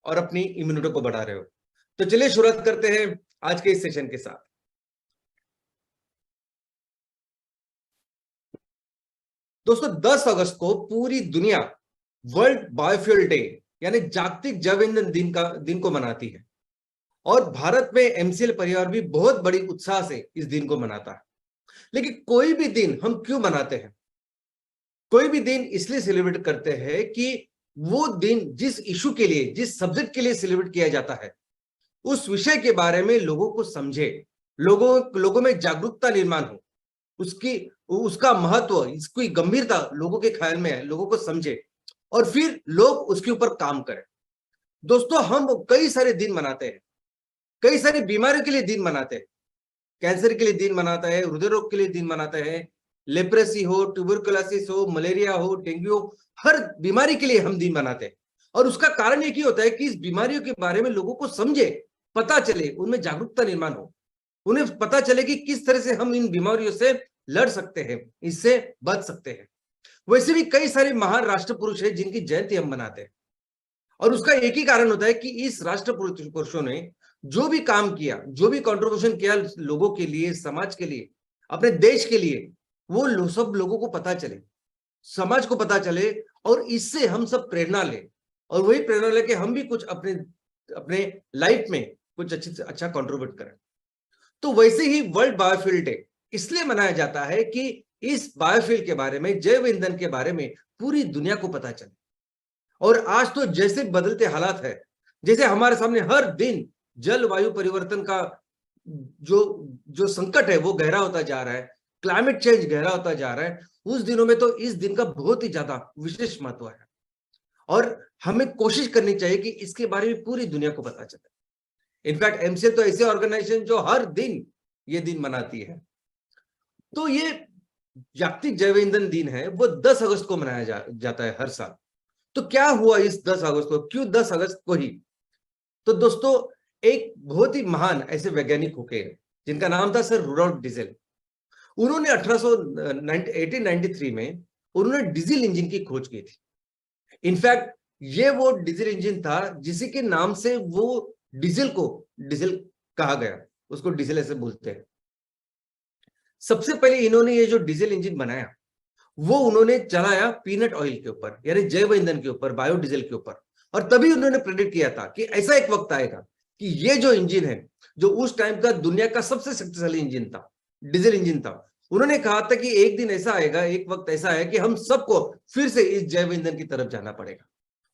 और अपनी इम्यूनिटी को बढ़ा रहे हो। तो चलिए शुरुआत करते हैं आज के इस सेशन के साथ। दोस्तों 10 अगस्त को पूरी दुनिया वर्ल्ड बायोफ्यूल डे यानी जागतिक जैव ईंधन दिन को मनाती है और भारत में एमसीएल परिवार भी बहुत बड़ी उत्साह से इस दिन को मनाता है। लेकिन कोई भी दिन हम क्यों मनाते हैं? कोई भी दिन इसलिए सेलिब्रेट करते हैं कि वो दिन जिस इशू के लिए, जिस सब्जेक्ट के लिए सेलिब्रेट किया जाता है, उस विषय के बारे में लोगों को समझे, लोगों में जागरूकता निर्माण हो, उसका महत्व, इसकी गंभीरता लोगों के ख्याल में है, लोगों को समझे और फिर लोग उसके ऊपर काम करें। दोस्तों हम कई सारे दिन मनाते हैं, कई सारी बीमारियों के लिए दिन मनाते हैं। कैंसर के लिए दिन मनाता है, हृदय रोग के लिए दिन मनाता है, लेप्रेसी हो, ट्यूबरकुलोसिस हो, मलेरिया हो, डेंगू हो, हर बीमारी के लिए हम दिन मनाते हैं। और उसका कारण एक ही होता है कि इस बीमारियों के बारे में लोगों को समझे, पता चले, उनमें जागरूकता निर्माण हो, उन्हें पता चले कि किस तरह से हम इन बीमारियों से लड़ सकते हैं, इससे बच सकते हैं। वैसे भी कई सारे महान राष्ट्र पुरुष हैं जिनकी जयंती हम मनाते हैं और उसका एक ही कारण होता है कि इस राष्ट्र पुरुषों ने जो भी काम किया, जो भी कंट्रीब्यूशन किया लोगों के लिए, समाज के लिए, अपने देश के लिए, वो सब लोगों को पता चले, समाज को पता चले और इससे हम सब प्रेरणा लें और वही प्रेरणा लेके हम भी कुछ अपने अपने लाइफ में कुछ अच्छा कंट्रीब्यूट करें। तो वैसे ही वर्ल्ड बायोफ्यूल डे इसलिए मनाया जाता है कि इस बायोफ्यूल के बारे में, जैव ईंधन के बारे में पूरी दुनिया को पता चले। और आज तो जैसे बदलते हालात है, जैसे हमारे सामने हर दिन जलवायु परिवर्तन का जो संकट है वो गहरा होता जा रहा है, क्लाइमेट चेंज गहरा होता जा रहा है, उस दिनों में तो इस दिन का बहुत ही ज्यादा विशेष महत्व है और हमें कोशिश करनी चाहिए कि इसके बारे में पूरी दुनिया को पता चले। इनफैक्ट एमसीएल तो ऐसे ऑर्गेनाइजेशन जो हर दिन ये दिन मनाती है। तो ये जागतिक जैव ईंधन दिन है, वो 10 अगस्त को मनाया जाता है हर साल। तो क्या हुआ इस 10 अगस्त को, क्यों 10 अगस्त को ही? तो दोस्तों एक बहुत ही महान ऐसे वैज्ञानिक होके जिनका नाम था सर रुडोल्फ डीजल। उन्होंने 1893 में उन्होंने डीजल इंजन की खोज की थी। इनफैक्ट ये वो डीजल इंजन था जिसी के नाम से वो डीजल को डीजल कहा गया, उसको डीजल ऐसे बोलते हैं। सबसे पहले इन्होंने ये जो डीजल इंजन बनाया वो उन्होंने चलाया पीनट ऑयल के ऊपर, यानी जैव ईंधन के ऊपर, बायोडीजल के ऊपर। और तभी उन्होंने प्रेडिक्ट किया था कि ऐसा एक वक्त आएगा कि ये जो इंजन है, जो उस टाइम का दुनिया का सबसे शक्तिशाली इंजन था, डीजल इंजन था, उन्होंने कहा था कि एक दिन ऐसा आएगा, एक वक्त ऐसा है कि हम सबको फिर से इस जैव ईंधन की तरफ जाना पड़ेगा।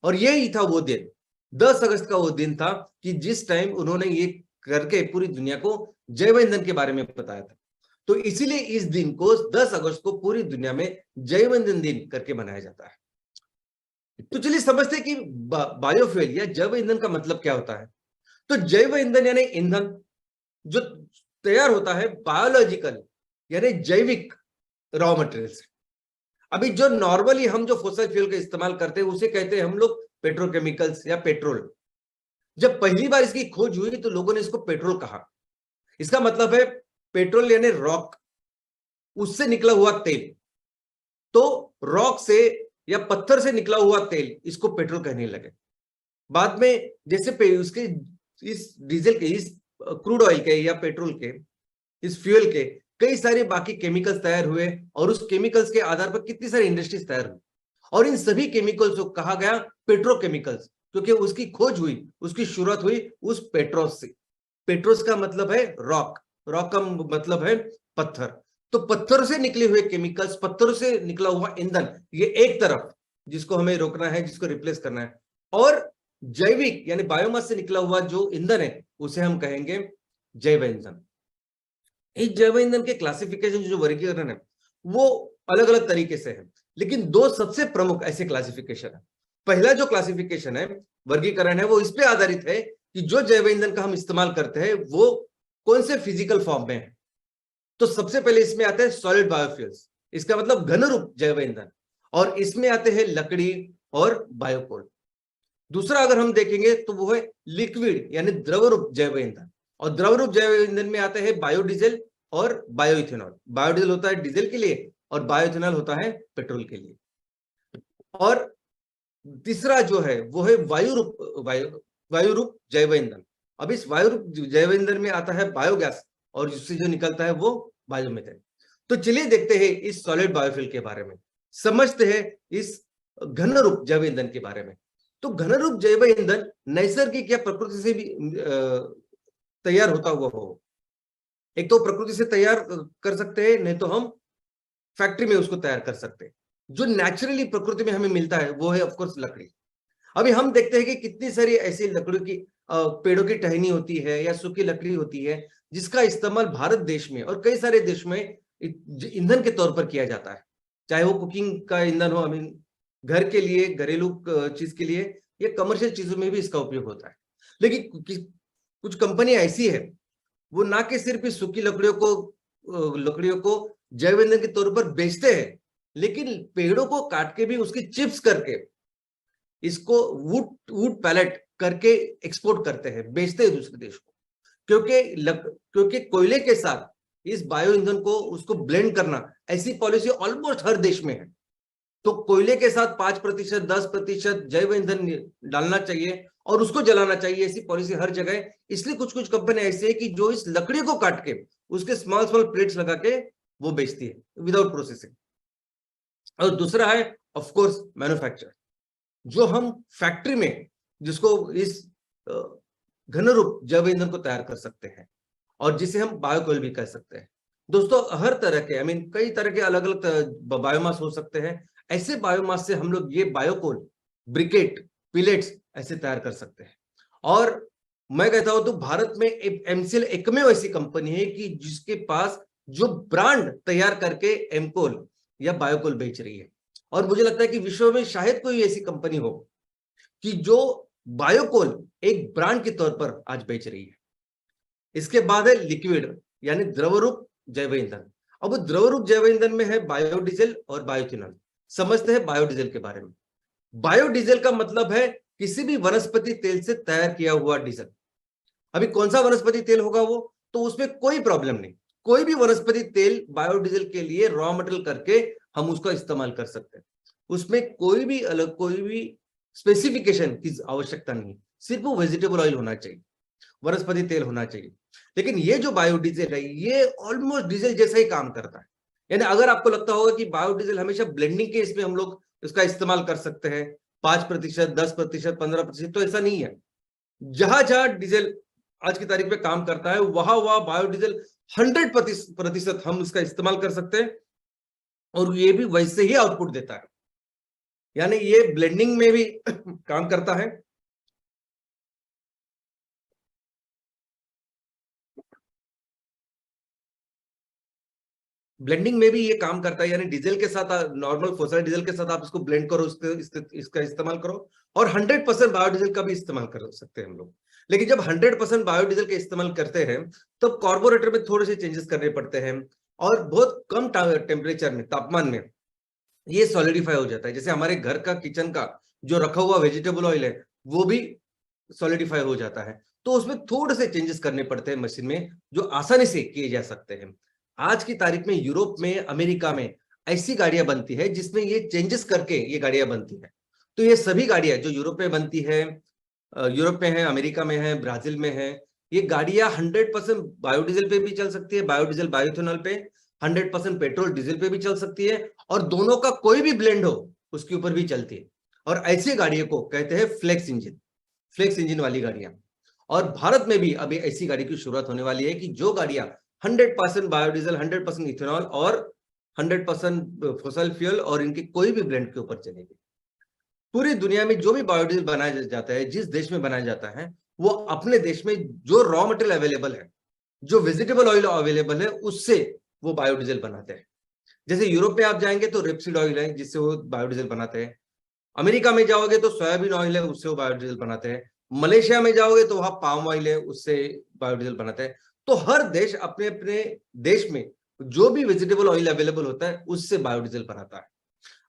और यही था वो दिन, 10 अगस्त का वो दिन था कि जिस टाइम उन्होंने ये करके पूरी दुनिया को जैव ईंधन के बारे में बताया था। तो इसीलिए इस दिन को 10 अगस्त को पूरी दुनिया में जैव ईंधन दिन करके मनाया जाता है। तो चलिए समझते हैं कि बायोफ्यूल या जैव ईंधन का मतलब क्या होता है। तो जैव ईंधन यानी ईंधन जो तैयार होता है बायोलॉजिकल यानी जैविक रॉ मटेरियल से। अभी जो नॉर्मली हम जो फॉसिल फ्यूल का इस्तेमाल करते हैं उसे कहते हैं हम लोग पेट्रोकेमिकल्स या पेट्रोल। जब पहली बार इसकी खोज हुई तो लोगों ने इसको पेट्रोल कहा। इसका मतलब है पेट्रोल यानी रॉक, उससे निकला हुआ तेल। तो रॉक से या पत्थर से निकला हुआ तेल, इसको पेट्रोल कहने लगे। बाद में जैसे उसके इस डीजल के, इस क्रूड ऑयल के या पेट्रोल के, इस फ्यूल के कई सारे बाकी केमिकल्स तैयार हुए और उस केमिकल्स के आधार पर कितनी सारी इंडस्ट्रीज तैयार हुई और इन सभी केमिकल्स को कहा गया पेट्रोकेमिकल्स, क्योंकि उसकी खोज हुई, उसकी शुरुआत हुई उस पेट्रोस से। पेट्रोस का मतलब है रॉक, रॉक का मतलब है पत्थर। तो पत्थर से निकले हुए केमिकल्स, पत्थरों से निकला हुआ ईंधन, ये एक तरफ जिसको हमें रोकना है, जिसको रिप्लेस करना है। और जैविक यानी बायोमास से निकला हुआ जो ईंधन है उसे हम कहेंगे जैव ईंधन। इस जैव ईंधन के क्लासिफिकेशन, जो वर्गीकरण है, वो अलग अलग तरीके से है, लेकिन दो सबसे प्रमुख ऐसे क्लासिफिकेशन है। पहला जो क्लासिफिकेशन है, वर्गीकरण है, वो इस पे आधारित है कि जो जैव ईंधन का हम इस्तेमाल करते हैं वो कौन से फिजिकल फॉर्म में है। तो सबसे पहले इसमें आते हैं सॉलिड बायोफ्यूल्स, इसका मतलब घन रूप जैव ईंधन, और इसमें आते हैं लकड़ी और बायोकोल। दूसरा अगर हम देखेंगे तो वो है लिक्विड यानी द्रव रूप जैव ईंधन, और द्रव रूप जैव ईंधन में आते हैं बायोडीजल और बायोइथेनॉल। बायोडीजल होता है डीजल के लिए और बायोइथेनॉल होता है पेट्रोल के लिए। और तीसरा जो है वो है वायु रूप वायु रूप जैव ईंधन। अब इस वायु रूप जैव ईंधन में आता है बायोगैस और जिससे जो निकलता है वो बायोमीथेन। तो चलिए देखते हैं इस सॉलिड बायोफ्यूल के बारे में, समझते हैं इस घन रूप जैव ईंधन के बारे में। तो घन रूप जैव ईंधन नैसर्गिक या प्रकृति से भी तैयार होता हुआ हो। एक तो प्रकृति से तैयार कर सकते हैं, नहीं तो हम फैक्ट्री में उसको तैयार कर सकते हैं। जो नेचुरली प्रकृति में हमें मिलता है वो है ऑफकोर्स लकड़ी। अभी हम देखते हैं कि कितनी सारी ऐसी लकड़ियों की पेड़ों की टहनी होती है या सूखी लकड़ी होती है जिसका इस्तेमाल भारत देश में और कई सारे देश में ईंधन के तौर पर किया जाता है, चाहे वो कुकिंग का ईंधन हो, घर के लिए, घरेलू चीज के लिए या कमर्शियल चीजों में भी इसका उपयोग होता है। लेकिन कुछ कंपनी ऐसी है वो ना कि सिर्फ इस सूखी लकड़ियों को जैव ईंधन के तौर पर बेचते हैं, लेकिन पेड़ों को काट के भी उसकी चिप्स करके इसको वुड पैलेट करके एक्सपोर्ट करते हैं, बेचते हैं दूसरे देश को। क्योंकि कोयले के साथ इस बायो ईंधन को उसको ब्लेंड करना, ऐसी पॉलिसी ऑलमोस्ट हर देश में है। तो कोयले के साथ 5%, 10% जैव ईंधन डालना चाहिए और उसको जलाना चाहिए, ऐसी पॉलिसी हर जगह है। इसलिए कुछ कुछ कंपनी ऐसी है कि जो इस लकड़ी को काट के उसके स्मॉल स्मॉल प्लेट्स लगा के वो बेचती है विदाउट प्रोसेसिंग। और दूसरा है ऑफ कोर्स मैन्युफैक्चर, जो हम फैक्ट्री में जिसको इस घन रूप जैव ईंधन को तैयार कर सकते हैं और जिसे हम बायोकोल भी कह सकते हैं। दोस्तों हर तरह के कई तरह के अलग अलग बायोमास हो सकते हैं। ऐसे बायोमास से हम लोग ये बायोकोल, ब्रिकेट, पिलेट्स ऐसे तैयार कर सकते हैं। और मैं कहता हूं तो भारत में एमसीएल एकमेव ऐसी कंपनी है कि जिसके पास जो ब्रांड तैयार करके एमकोल या बायोकोल बेच रही है। और मुझे लगता है कि विश्व में शायद कोई ऐसी कंपनी हो कि जो बायोकोल एक ब्रांड के तौर पर आज बेच रही है। इसके बाद है लिक्विड यानी द्रव रूप जैव ईंधन। अब द्रव रूप जैव ईंधन में है बायोडीजल और बायोइथेनॉल। समझते हैं बायोडीजल के बारे में। बायोडीजल का मतलब है किसी भी वनस्पति तेल से तैयार किया हुआ डीजल। अभी कौन सा वनस्पति तेल होगा वो, तो उसमें कोई प्रॉब्लम नहीं, कोई भी वनस्पति तेल बायोडीजल के लिए रॉ मटेरियल करके हम उसका इस्तेमाल कर सकते हैं। उसमें कोई भी स्पेसिफिकेशन की आवश्यकता नहीं, सिर्फ वो वेजिटेबल ऑयल होना चाहिए, वनस्पति तेल होना चाहिए। लेकिन ये जो बायोडीजल है ये ऑलमोस्ट डीजल जैसा ही काम करता है। यानी अगर आपको लगता होगा कि बायोडीजल हमेशा ब्लेंडिंग के इसमें हम लोग इसका इस्तेमाल कर सकते हैं 5%, 10%, 15%, तो ऐसा नहीं है। जहां जहां डीजल आज की तारीख में काम करता है वहां वहां बायोडीजल 100% हम इसका इस्तेमाल कर सकते हैं और ये भी वैसे ही आउटपुट देता है। यानी ये ब्लेंडिंग में भी काम करता है। ब्लेंडिंग में भी ये काम करता है, यानी डीजल के साथ, नॉर्मल फोसिल डीजल के साथ आप इसको ब्लेंड करो, इसका इस्तेमाल करो और 100% बायोडीजल का भी इस्तेमाल कर सकते हैं हम लोग। लेकिन जब 100% बायोडीजल का इस्तेमाल करते हैं तब तो कार्बोरेटर में थोड़े से चेंजेस करने पड़ते हैं और बहुत कम टेम्परेचर में, तापमान में ये सॉलिडिफाई हो जाता है। जैसे हमारे घर का, किचन का जो रखा हुआ वेजिटेबल ऑयल है वो भी सॉलिडिफाई हो जाता है। तो उसमें थोड़े से चेंजेस करने पड़ते हैं मशीन में, जो आसानी से किए जा सकते हैं। आज की तारीख में यूरोप में, अमेरिका में ऐसी गाड़ियां बनती है जिसमें ये चेंजेस करके ये गाड़ियां बनती है। तो ये सभी गाड़ियां जो यूरोप में बनती है, यूरोप में है, अमेरिका में है, ब्राजील में है, ये गाड़ियां 100% बायोडीजल पे भी चल सकती है, बायोडीजल बायोइथेनॉल पे, 100% पेट्रोल डीजल पे भी चल सकती है और दोनों का कोई भी ब्लेंड हो उसके ऊपर भी चलती है। और ऐसी गाड़ियों को कहते हैं फ्लेक्स इंजन वाली गाड़ियां। और भारत में भी अभी ऐसी गाड़ी की शुरुआत होने वाली है कि जो गाड़ियां 100% बायोडीजल, 100% इथेनॉल और 100% फॉसिल फ्यूल और इनके कोई भी ब्लेंड के ऊपर चलेगी। पूरी दुनिया में जो भी बायोडीजल बनाया जाता है, जिस देश में बनाया जाता है, वो अपने देश में जो रॉ मटेरियल अवेलेबल है, जो वेजिटेबल ऑयल अवेलेबल है, उससे वो बायोडीजल बनाते हैं। जैसे यूरोप में आप जाएंगे तो रेपसीड ऑयल है जिससे वो बायोडीजल बनाते हैं। अमेरिका में जाओगे तो सोयाबीन ऑयल है, उससे वो बायोडीजल बनाते हैं। मलेशिया में जाओगे तो वहां पाम ऑयल है, उससे बायोडीजल बनाते हैं। तो हर देश अपने अपने देश में जो भी वेजिटेबल ऑयल अवेलेबल होता है उससे बायोडीजल बनाता है।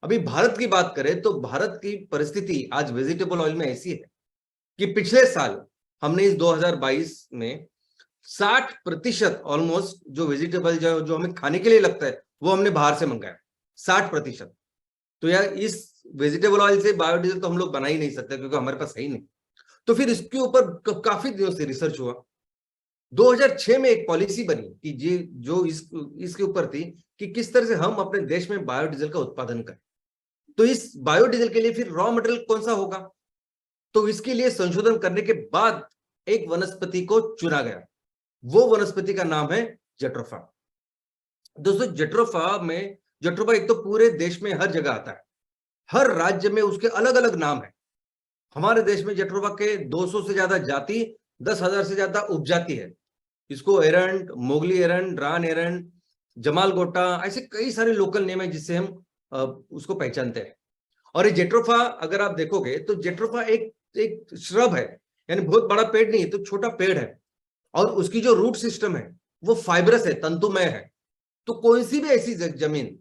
अभी भारत की बात करें तो भारत की परिस्थिति आज वेजिटेबल ऑयल में ऐसी है कि पिछले साल हमने इस 2022 में 60% ऑलमोस्ट जो वेजिटेबल जो हमें खाने के लिए लगता है वो हमने बाहर से मंगाया, 60%। तो यार इस वेजिटेबल ऑयल से बायोडीजल तो हम लोग बना ही नहीं सकते क्योंकि हमारे पास है ही नहीं। तो फिर इसके ऊपर काफी दिनों से रिसर्च हुआ। 2006 में एक पॉलिसी बनी कि ये जो इसके ऊपर थी कि किस तरह से हम अपने देश में बायोडीजल का उत्पादन करें। तो इस बायोडीजल के लिए फिर रॉ मटेरियल कौन सा होगा, तो इसके लिए संशोधन करने के बाद एक वनस्पति को चुना गया। वो वनस्पति का नाम है जेट्रोफा। दोस्तों जेट्रोफा एक तो पूरे देश में हर जगह आता है, हर राज्य में उसके अलग अलग नाम है। हमारे देश में जेट्रोफा के 200 से ज्यादा जाति, 10,000 से ज्यादा उपजाति है। इसको एरंड, मोगली एरंड, रान एरंड, जमाल गोटा, ऐसे कई सारे लोकल नेम है जिससे हम उसको पहचानते हैं। और ये जेट्रोफा अगर आप देखोगे तो जेट्रोफा एक एक श्रब है, यानी बहुत बड़ा पेड़ नहीं है, तो छोटा पेड़ है। और उसकी जो रूट सिस्टम है वो फाइब्रस है, तंतुमय है। तो कोई सी भी ऐसी जमीन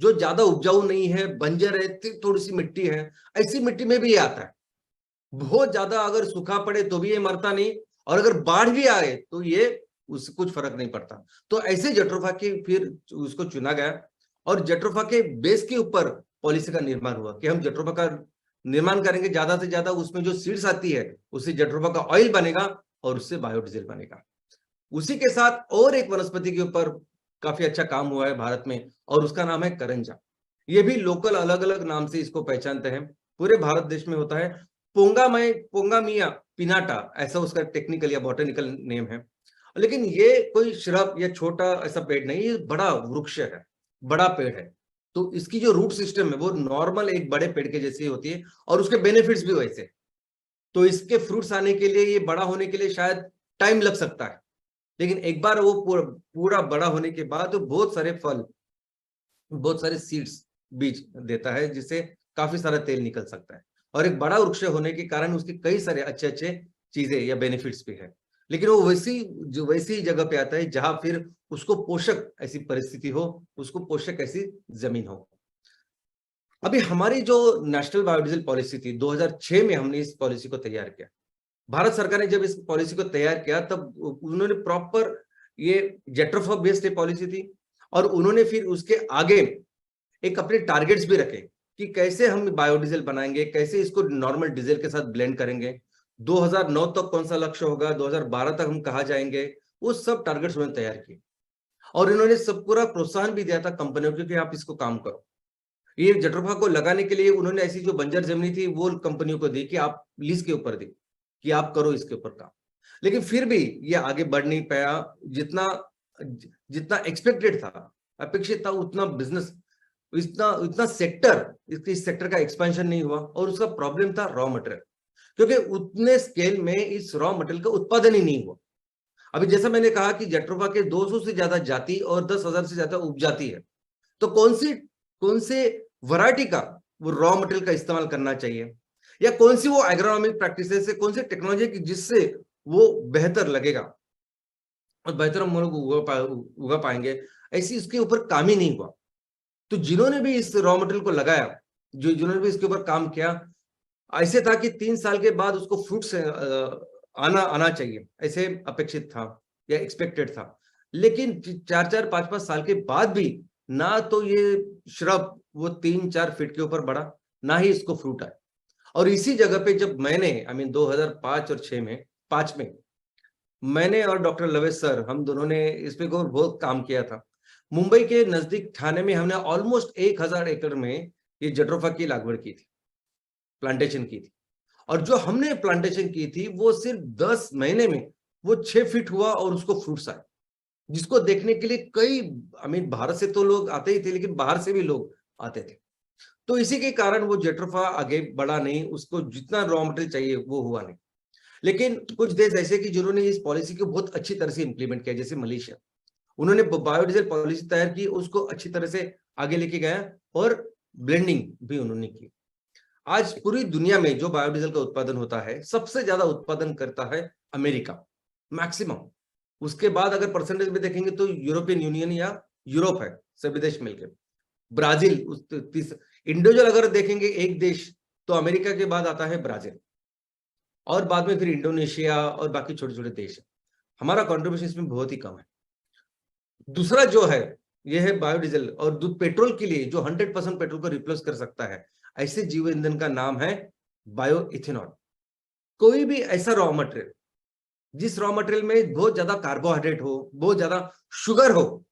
जो ज्यादा उपजाऊ नहीं है, बंजर है, थोड़ी सी मिट्टी है, ऐसी मिट्टी में भी ये आता है। बहुत ज्यादा अगर सूखा पड़े तो भी ये मरता नहीं, और अगर बाढ़ भी आए तो ये उससे कुछ फर्क नहीं पड़ता। तो ऐसे जेट्रोफा की फिर उसको चुना गया, और जेट्रोफा के बेस के ऊपर पॉलिसी का निर्माण हुआ कि हम जेट्रोफा का निर्माण करेंगे, ज्यादा से ज्यादा उसमें जो सीड्स आती है उससे जेट्रोफा का ऑयल बनेगा और उससे बायोडीजल बनेगा। उसी के साथ और एक वनस्पति के ऊपर काफी अच्छा काम हुआ है भारत में, और उसका नाम है करंजा। ये भी लोकल अलग अलग नाम से इसको पहचानते हैं, पूरे भारत देश में होता है। पोंगामिया पिनाटा ऐसा उसका टेक्निकल या बॉटनिकल नेम है। लेकिन ये कोई श्रब या छोटा ऐसा पेड़ नहीं, ये बड़ा वृक्ष है, बड़ा पेड़ है। तो इसकी जो रूट सिस्टम है वो नॉर्मल एक बड़े पेड़ के जैसी होती है, और उसके बेनिफिट्स भी वैसे। तो इसके फ्रूट्स आने के लिए, ये बड़ा होने के लिए शायद टाइम लग सकता है, लेकिन एक बार वो पूरा बड़ा होने के बाद बहुत सारे फल, बहुत सारे सीड्स, बीज देता है, जिससे काफी सारा तेल निकल सकता है। और एक बड़ा वृक्ष होने के कारण उसके कई सारे अच्छे अच्छे चीजें या बेनिफिट्स भी है। लेकिन वो वैसी जगह पे आता है जहां फिर उसको पोषक ऐसी परिस्थिति हो, उसको पोषक ऐसी जमीन हो। अभी हमारी जो नेशनल बायोडीजल पॉलिसी थी, 2006 में हमने इस पॉलिसी को तैयार किया। भारत सरकार ने जब इस पॉलिसी को तैयार किया तब उन्होंने प्रॉपर ये जेट्रोफा बेस्ड पॉलिसी थी, और उन्होंने फिर उसके आगे एक अपने टारगेट्स भी रखे कि कैसे हम बायोडीजल बनाएंगे, कैसे इसको नॉर्मल डीजल के साथ ब्लेंड करेंगे, 2009 तक कौन सा लक्ष्य होगा, 2012 तक हम कहाँ जाएंगे, वो सब टारगेट्स उन्होंने तैयार किए। और इन्होंने सब पूरा प्रोत्साहन भी दिया था कंपनियों को कि आप इसको काम करो। ये जेट्रोफा को लगाने के लिए उन्होंने ऐसी जो बंजर जमीन थी वो कंपनियों को दी कि आप लीज के ऊपर दी, कि आप करो इसके ऊपर काम। लेकिन फिर भी ये आगे बढ़ नहीं पाया, जितना जितना एक्सपेक्टेड था, अपेक्षित था, उतना बिजनेस, इतना इतना सेक्टर, इस सेक्टर का एक्सपेंशन नहीं हुआ। और उसका प्रॉब्लम था रॉ मटेरियल, क्योंकि उतने स्केल में इस रॉ मटेरियल का उत्पादन ही नहीं हुआ। अभी जैसा मैंने कहा कि जेट्रोफा के 200 से ज्यादा जाति और 10,000 से ज्यादा उपजाति है, तो कौन से वैरायटी का वो रॉ मटेरियल का इस्तेमाल करना चाहिए, या कौन सी वो एग्रोनॉमिक प्रैक्टिसेस है, कौन सी टेक्नोलॉजी की जिससे वो बेहतर लगेगा और बेहतर हम लोग उगा पाएंगे, ऐसी इसके ऊपर काम ही नहीं हुआ। तो जिन्होंने भी इस रॉ मटेरियल को लगाया, जिन्होंने भी इसके ऊपर काम किया, ऐसे था कि 3 साल के बाद उसको फ्रूट्स आना आना चाहिए, ऐसे अपेक्षित था या एक्सपेक्टेड था। लेकिन 4-4, 5-5 साल के बाद भी ना तो ये श्रब वो 3-4 फीट के ऊपर बढ़ा, ना ही इसको फ्रूट आया। और इसी जगह पे जब मैंने 2005 और 6 में 5 में मैंने और डॉक्टर लवेश सर, हम दोनों ने इस पे बहुत काम किया था। मुंबई के नजदीक ठाणे में हमने ऑलमोस्ट 1000 एकड़ में ये जेट्रोफा की लागवड की थी, प्लांटेशन की थी। और जो हमने प्लांटेशन की थी वो सिर्फ 10 महीने में वो 6 फीट हुआ और उसको फ्रूट्स आए, जिसको देखने के लिए कई भारत से तो लोग आते ही थे, लेकिन बाहर से भी लोग आते थे। तो इसी के कारण वो जेट्रोफा आगे बढ़ा नहीं, उसको जितना रॉ मटेरियल चाहिए वो हुआ नहीं। लेकिन कुछ देश ऐसे कि जिन्होंने इस पॉलिसी को बहुत अच्छी तरह से इंप्लीमेंट किया, जैसे मलेशिया, उन्होंने बायोडीजल पॉलिसी तैयार की, उसको अच्छी तरह से आगे लेके गया, और ब्लेंडिंग भी उन्होंने की। आज पूरी दुनिया में जो बायोडीजल का उत्पादन होता है, सबसे ज्यादा उत्पादन करता है अमेरिका, मैक्सिमम। उसके बाद अगर परसेंटेज में देखेंगे तो यूरोपियन यूनियन या यूरोप है, सभी देश मिलकर। ब्राजील इंडिविजुअल अगर देखेंगे एक देश, तो अमेरिका के बाद आता है ब्राजील, और बाद में फिर इंडोनेशिया और बाकी छोटे छोटे देश है। हमारा कंट्रीब्यूशन इसमें बहुत ही कम है। दूसरा जो है ये है बायोडीजल, और पेट्रोल के लिए जो 100% पेट्रोल को रिप्लेस कर सकता है, ऐसे जीव ईंधन का नाम है बायो इथेनॉल। कोई भी ऐसा रॉ मटेरियल जिस रॉ मटेरियल में बहुत ज्यादा कार्बोहाइड्रेट हो, बहुत ज्यादा शुगर हो,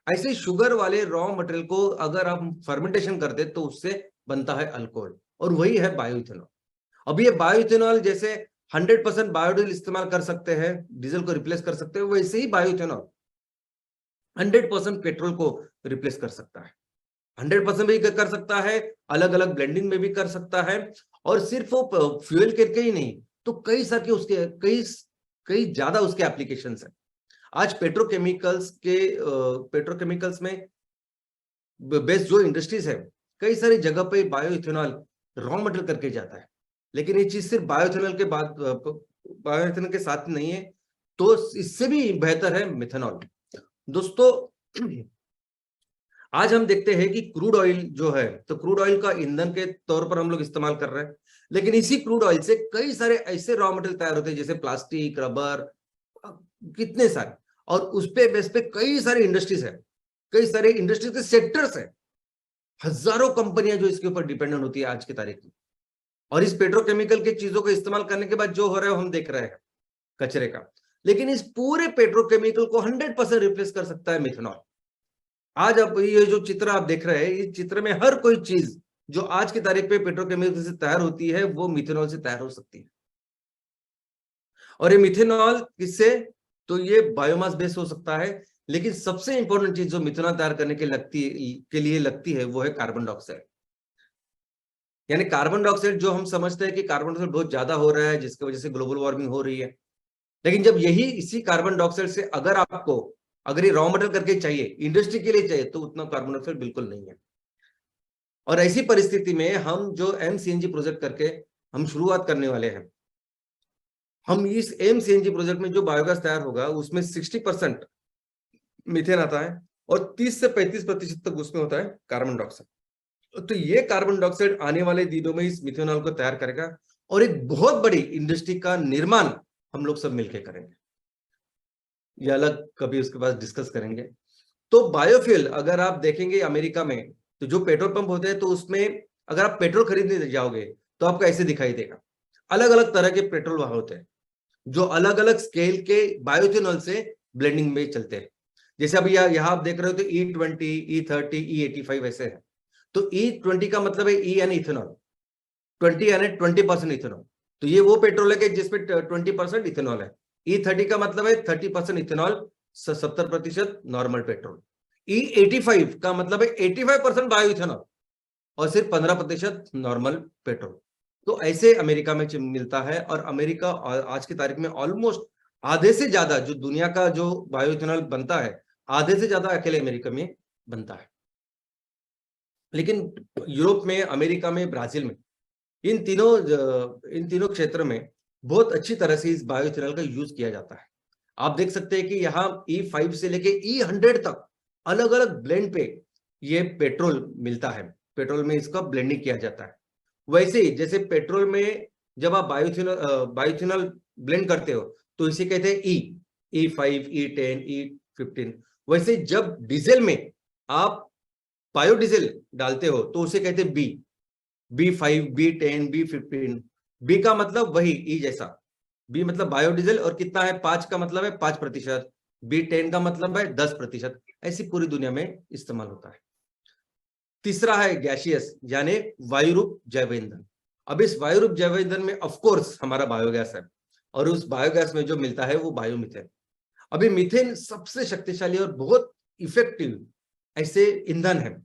ऐसे शुगर वाले रॉ मटेरियल को अगर आप फर्मेंटेशन कर दे तो उससे बनता है अल्कोहल, और वही है बायोइथेनॉल। अब ये बायोइथेनॉल जैसे 100% बायोडीजल इस्तेमाल कर सकते हैं, डीजल को रिप्लेस कर सकते हैं, वैसे ही बायोइथेनॉल 100% पेट्रोल को रिप्लेस कर सकता है। 100% भी कर सकता है, अलग अलग ब्लेंडिंग में भी कर सकता है, और सिर्फ वो फ्यूल करके ही नहीं, तो कई सारे उसके कई ज्यादा उसके एप्लीकेशंस हैं। आज पेट्रोकेमिकल्स में बेस्ट जो इंडस्ट्रीज है, कई सारी जगह पे बायोइथेनॉल रॉ मटेरियल करके जाता है। लेकिन ये चीज सिर्फ बायोइथेनॉल के साथ नहीं है, तो इससे भी बेहतर है मिथेनॉल। दोस्तों, आज हम देखते हैं कि क्रूड ऑयल जो है, तो क्रूड ऑयल का ईंधन के तौर पर हम लोग इस्तेमाल कर रहे हैं, लेकिन इसी क्रूड ऑयल से कई सारे ऐसे रॉ मटेरियल तैयार होते हैं, जैसे प्लास्टिक, रबर, कितने सारे, और उस पे बेस पे कई सारे इंडस्ट्रीज है, कई सारे इंडस्ट्रीज के सेक्टर्स है, हजारों कंपनियां जो इसके ऊपर डिपेंडेंट होती है आज की तारीख में। और इस पेट्रोकेमिकल की चीजों को इस्तेमाल करने के बाद जो हो रहा है हम देख रहे हैं कचरे का, लेकिन इस पूरे पेट्रोकेमिकल को 100% रिप्लेस कर सकता है मिथेनॉल। आज आप ये जो चित्र आप देख रहे हैं, इस चित्र में हर कोई चीज जो आज की तारीख पे पेट्रोकेमिकल से तैयार होती है वो मिथेनॉल से तैयार हो सकती है। और ये मिथेनॉल किससे, तो ये बायोमास बेस्ड हो सकता है, लेकिन सबसे इंपॉर्टेंट चीज जो मिथेनॉल तैयार करने के लिए लगती है वो है कार्बन डाइऑक्साइड। यानी कार्बन डाइऑक्साइड जो हम समझते हैं कि कार्बन डाइऑक्साइड बहुत ज्यादा हो रहा है जिसकी वजह से ग्लोबल वार्मिंग हो रही है, लेकिन जब इसी कार्बन डाइऑक्साइड से अगर ये रॉ मटेरियल करके चाहिए, इंडस्ट्री के लिए चाहिए, तो उतना कार्बन डाइऑक्साइड बिल्कुल नहीं है। और ऐसी परिस्थिति में हम जो एमसीएनजी प्रोजेक्ट करके हम शुरुआत करने वाले हैं, हम इस एमसीएनजी प्रोजेक्ट में जो बायोगैस तैयार होगा उसमें 60% मीथेन आता है, और 30 से 35% तक उसमें होता है कार्बन डाइऑक्साइड। तो ये कार्बन डाइऑक्साइड आने वाले दिनों में इस मिथेनॉल को तैयार करेगा, और एक बहुत बड़ी इंडस्ट्री का निर्माण हम लोग सब मिलकर करेंगे। ये अलग कभी उसके बाद डिस्कस करेंगे। तो बायोफ्यूल अगर आप देखेंगे अमेरिका में, तो जो पेट्रोल पंप होते हैं, तो उसमें अगर आप पेट्रोल खरीदने जाओगे तो आपको ऐसे दिखाई देगा, अलग अलग तरह के पेट्रोल वहां होते हैं जो अलग अलग स्केल के बायोइथेनॉल से ब्लेंडिंग में चलते हैं। जैसे अभी यहाँ आप देख रहे हो तो E20, E30, E85 ऐसे है। तो E20 का मतलब है ई यानी इथेनॉल, 20 यानी 20% इथेनॉल, तो ये वो पेट्रोल है कि जिसमें 20% इथेनॉल है। E30 का मतलब है 30% इथेनॉल, 70% नॉर्मल पेट्रोल। E85 का मतलब है 85% बायो इथेनॉल और सिर्फ 15% नॉर्मल पेट्रोल। तो ऐसे अमेरिका में मिलता है, और अमेरिका आज की तारीख में ऑलमोस्ट आधे से ज्यादा जो दुनिया का जो बायो इथेनॉल बनता है, आधे से ज्यादा अकेले अमेरिका में बनता है। लेकिन यूरोप में, अमेरिका में, ब्राजील में, इन तीनों क्षेत्र में बहुत अच्छी तरह से इस बायो इथेनॉल का यूज किया जाता है। आप देख सकते हैं कि यहाँ E5 से लेके E100 तक अलग अलग ब्लेंड पे ये पेट्रोल मिलता है, पेट्रोल में इसका ब्लेंडिंग किया जाता है। वैसे ही जैसे पेट्रोल में जब आप बायोइथेनॉल ब्लेंड करते हो तो इसे कहते हैं E5, E10, E15। वैसे जब डीजल में आप बायोडीजल डालते हो तो उसे कहते हैं B5, B10, B15। बी का मतलब वही ई जैसा, बी मतलब बायोडीजल, और कितना है, 5 का मतलब है 5%, B10 का मतलब है 10%। ऐसी पूरी दुनिया में इस्तेमाल होता है। तीसरा है गैसियस, यानी वायुरूप जैव ईंधन। अब इस वायुरूप जैव ईंधन में ऑफ कोर्स हमारा बायोगैस है, और उस बायोगैस में जो मिलता है वो बायोमीथेन। अभी मीथेन सबसे शक्तिशाली और बहुत इफेक्टिव ऐसे ईंधन है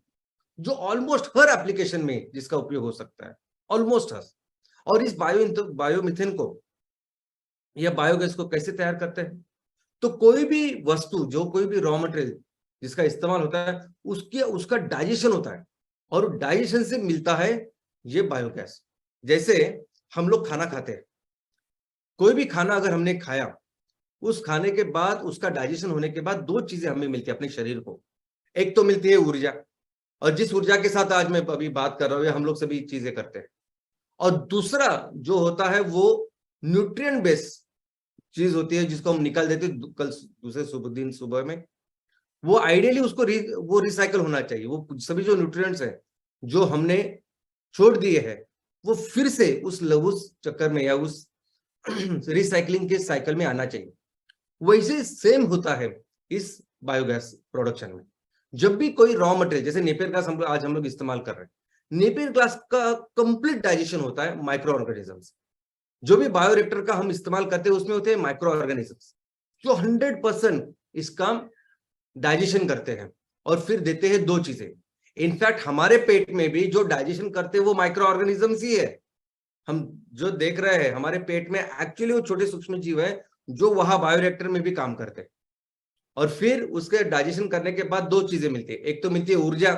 जो ऑलमोस्ट हर एप्लीकेशन में जिसका उपयोग हो सकता है, ऑलमोस्ट हर। और इस बायोमीथेन को या बायोगैस को कैसे तैयार करते हैं, तो कोई भी वस्तु, जो कोई भी रॉ मटेरियल जिसका इस्तेमाल होता है, उसका डाइजेशन होता है, और डाइजेशन से मिलता है ये बायोगैस। जैसे हम लोग खाना खाते हैं, कोई भी खाना अगर हमने खाया, उस खाने के बाद उसका डाइजेशन होने के बाद दो चीजें हमें मिलती है अपने शरीर को। एक तो मिलती है ऊर्जा, और जिस ऊर्जा के साथ आज मैं अभी बात कर रहा हूं, हम लोग सभी चीजें करते हैं। और दूसरा जो होता है वो न्यूट्रिएंट बेस्ड चीज होती है, जिसको हम निकाल देते हैं कल दूसरे दिन सुबह में। वो आइडियली वो रिसाइकल होना चाहिए। वो सभी जो न्यूट्रिएंट्स हैं जो हमने छोड़ दिए हैं, वो फिर से उस चक्कर में या उस रिसाइकलिंग के साइकिल में आना चाहिए। वैसे सेम होता है इस बायोगैस प्रोडक्शन में। जब भी कोई रॉ मटेरियल, जैसे नेपियर ग्लास आज हम लोग इस्तेमाल कर रहे हैं, नेपियर ग्लास का कंप्लीट डाइजेशन होता है माइक्रो ऑर्गेनिजम्स। जो भी बायोरिएक्टर का हम इस्तेमाल करते हैं उसमें होते हैं माइक्रो ऑर्गेनिजम्स जो 100% इसका डाइजेशन करते हैं और फिर देते हैं दो चीजें। इनफैक्ट हमारे पेट में भी जो डाइजेशन करते हैं वो माइक्रो ऑर्गेनिजम्स ही है। हम जो देख रहे हैं हमारे पेट में एक्चुअली वो छोटे सूक्ष्म जीव है जो वहां बायोरिएक्टर में भी काम करते हैं। और फिर उसके डाइजेशन करने के बाद दो चीजें मिलती है, एक तो मिलती है ऊर्जा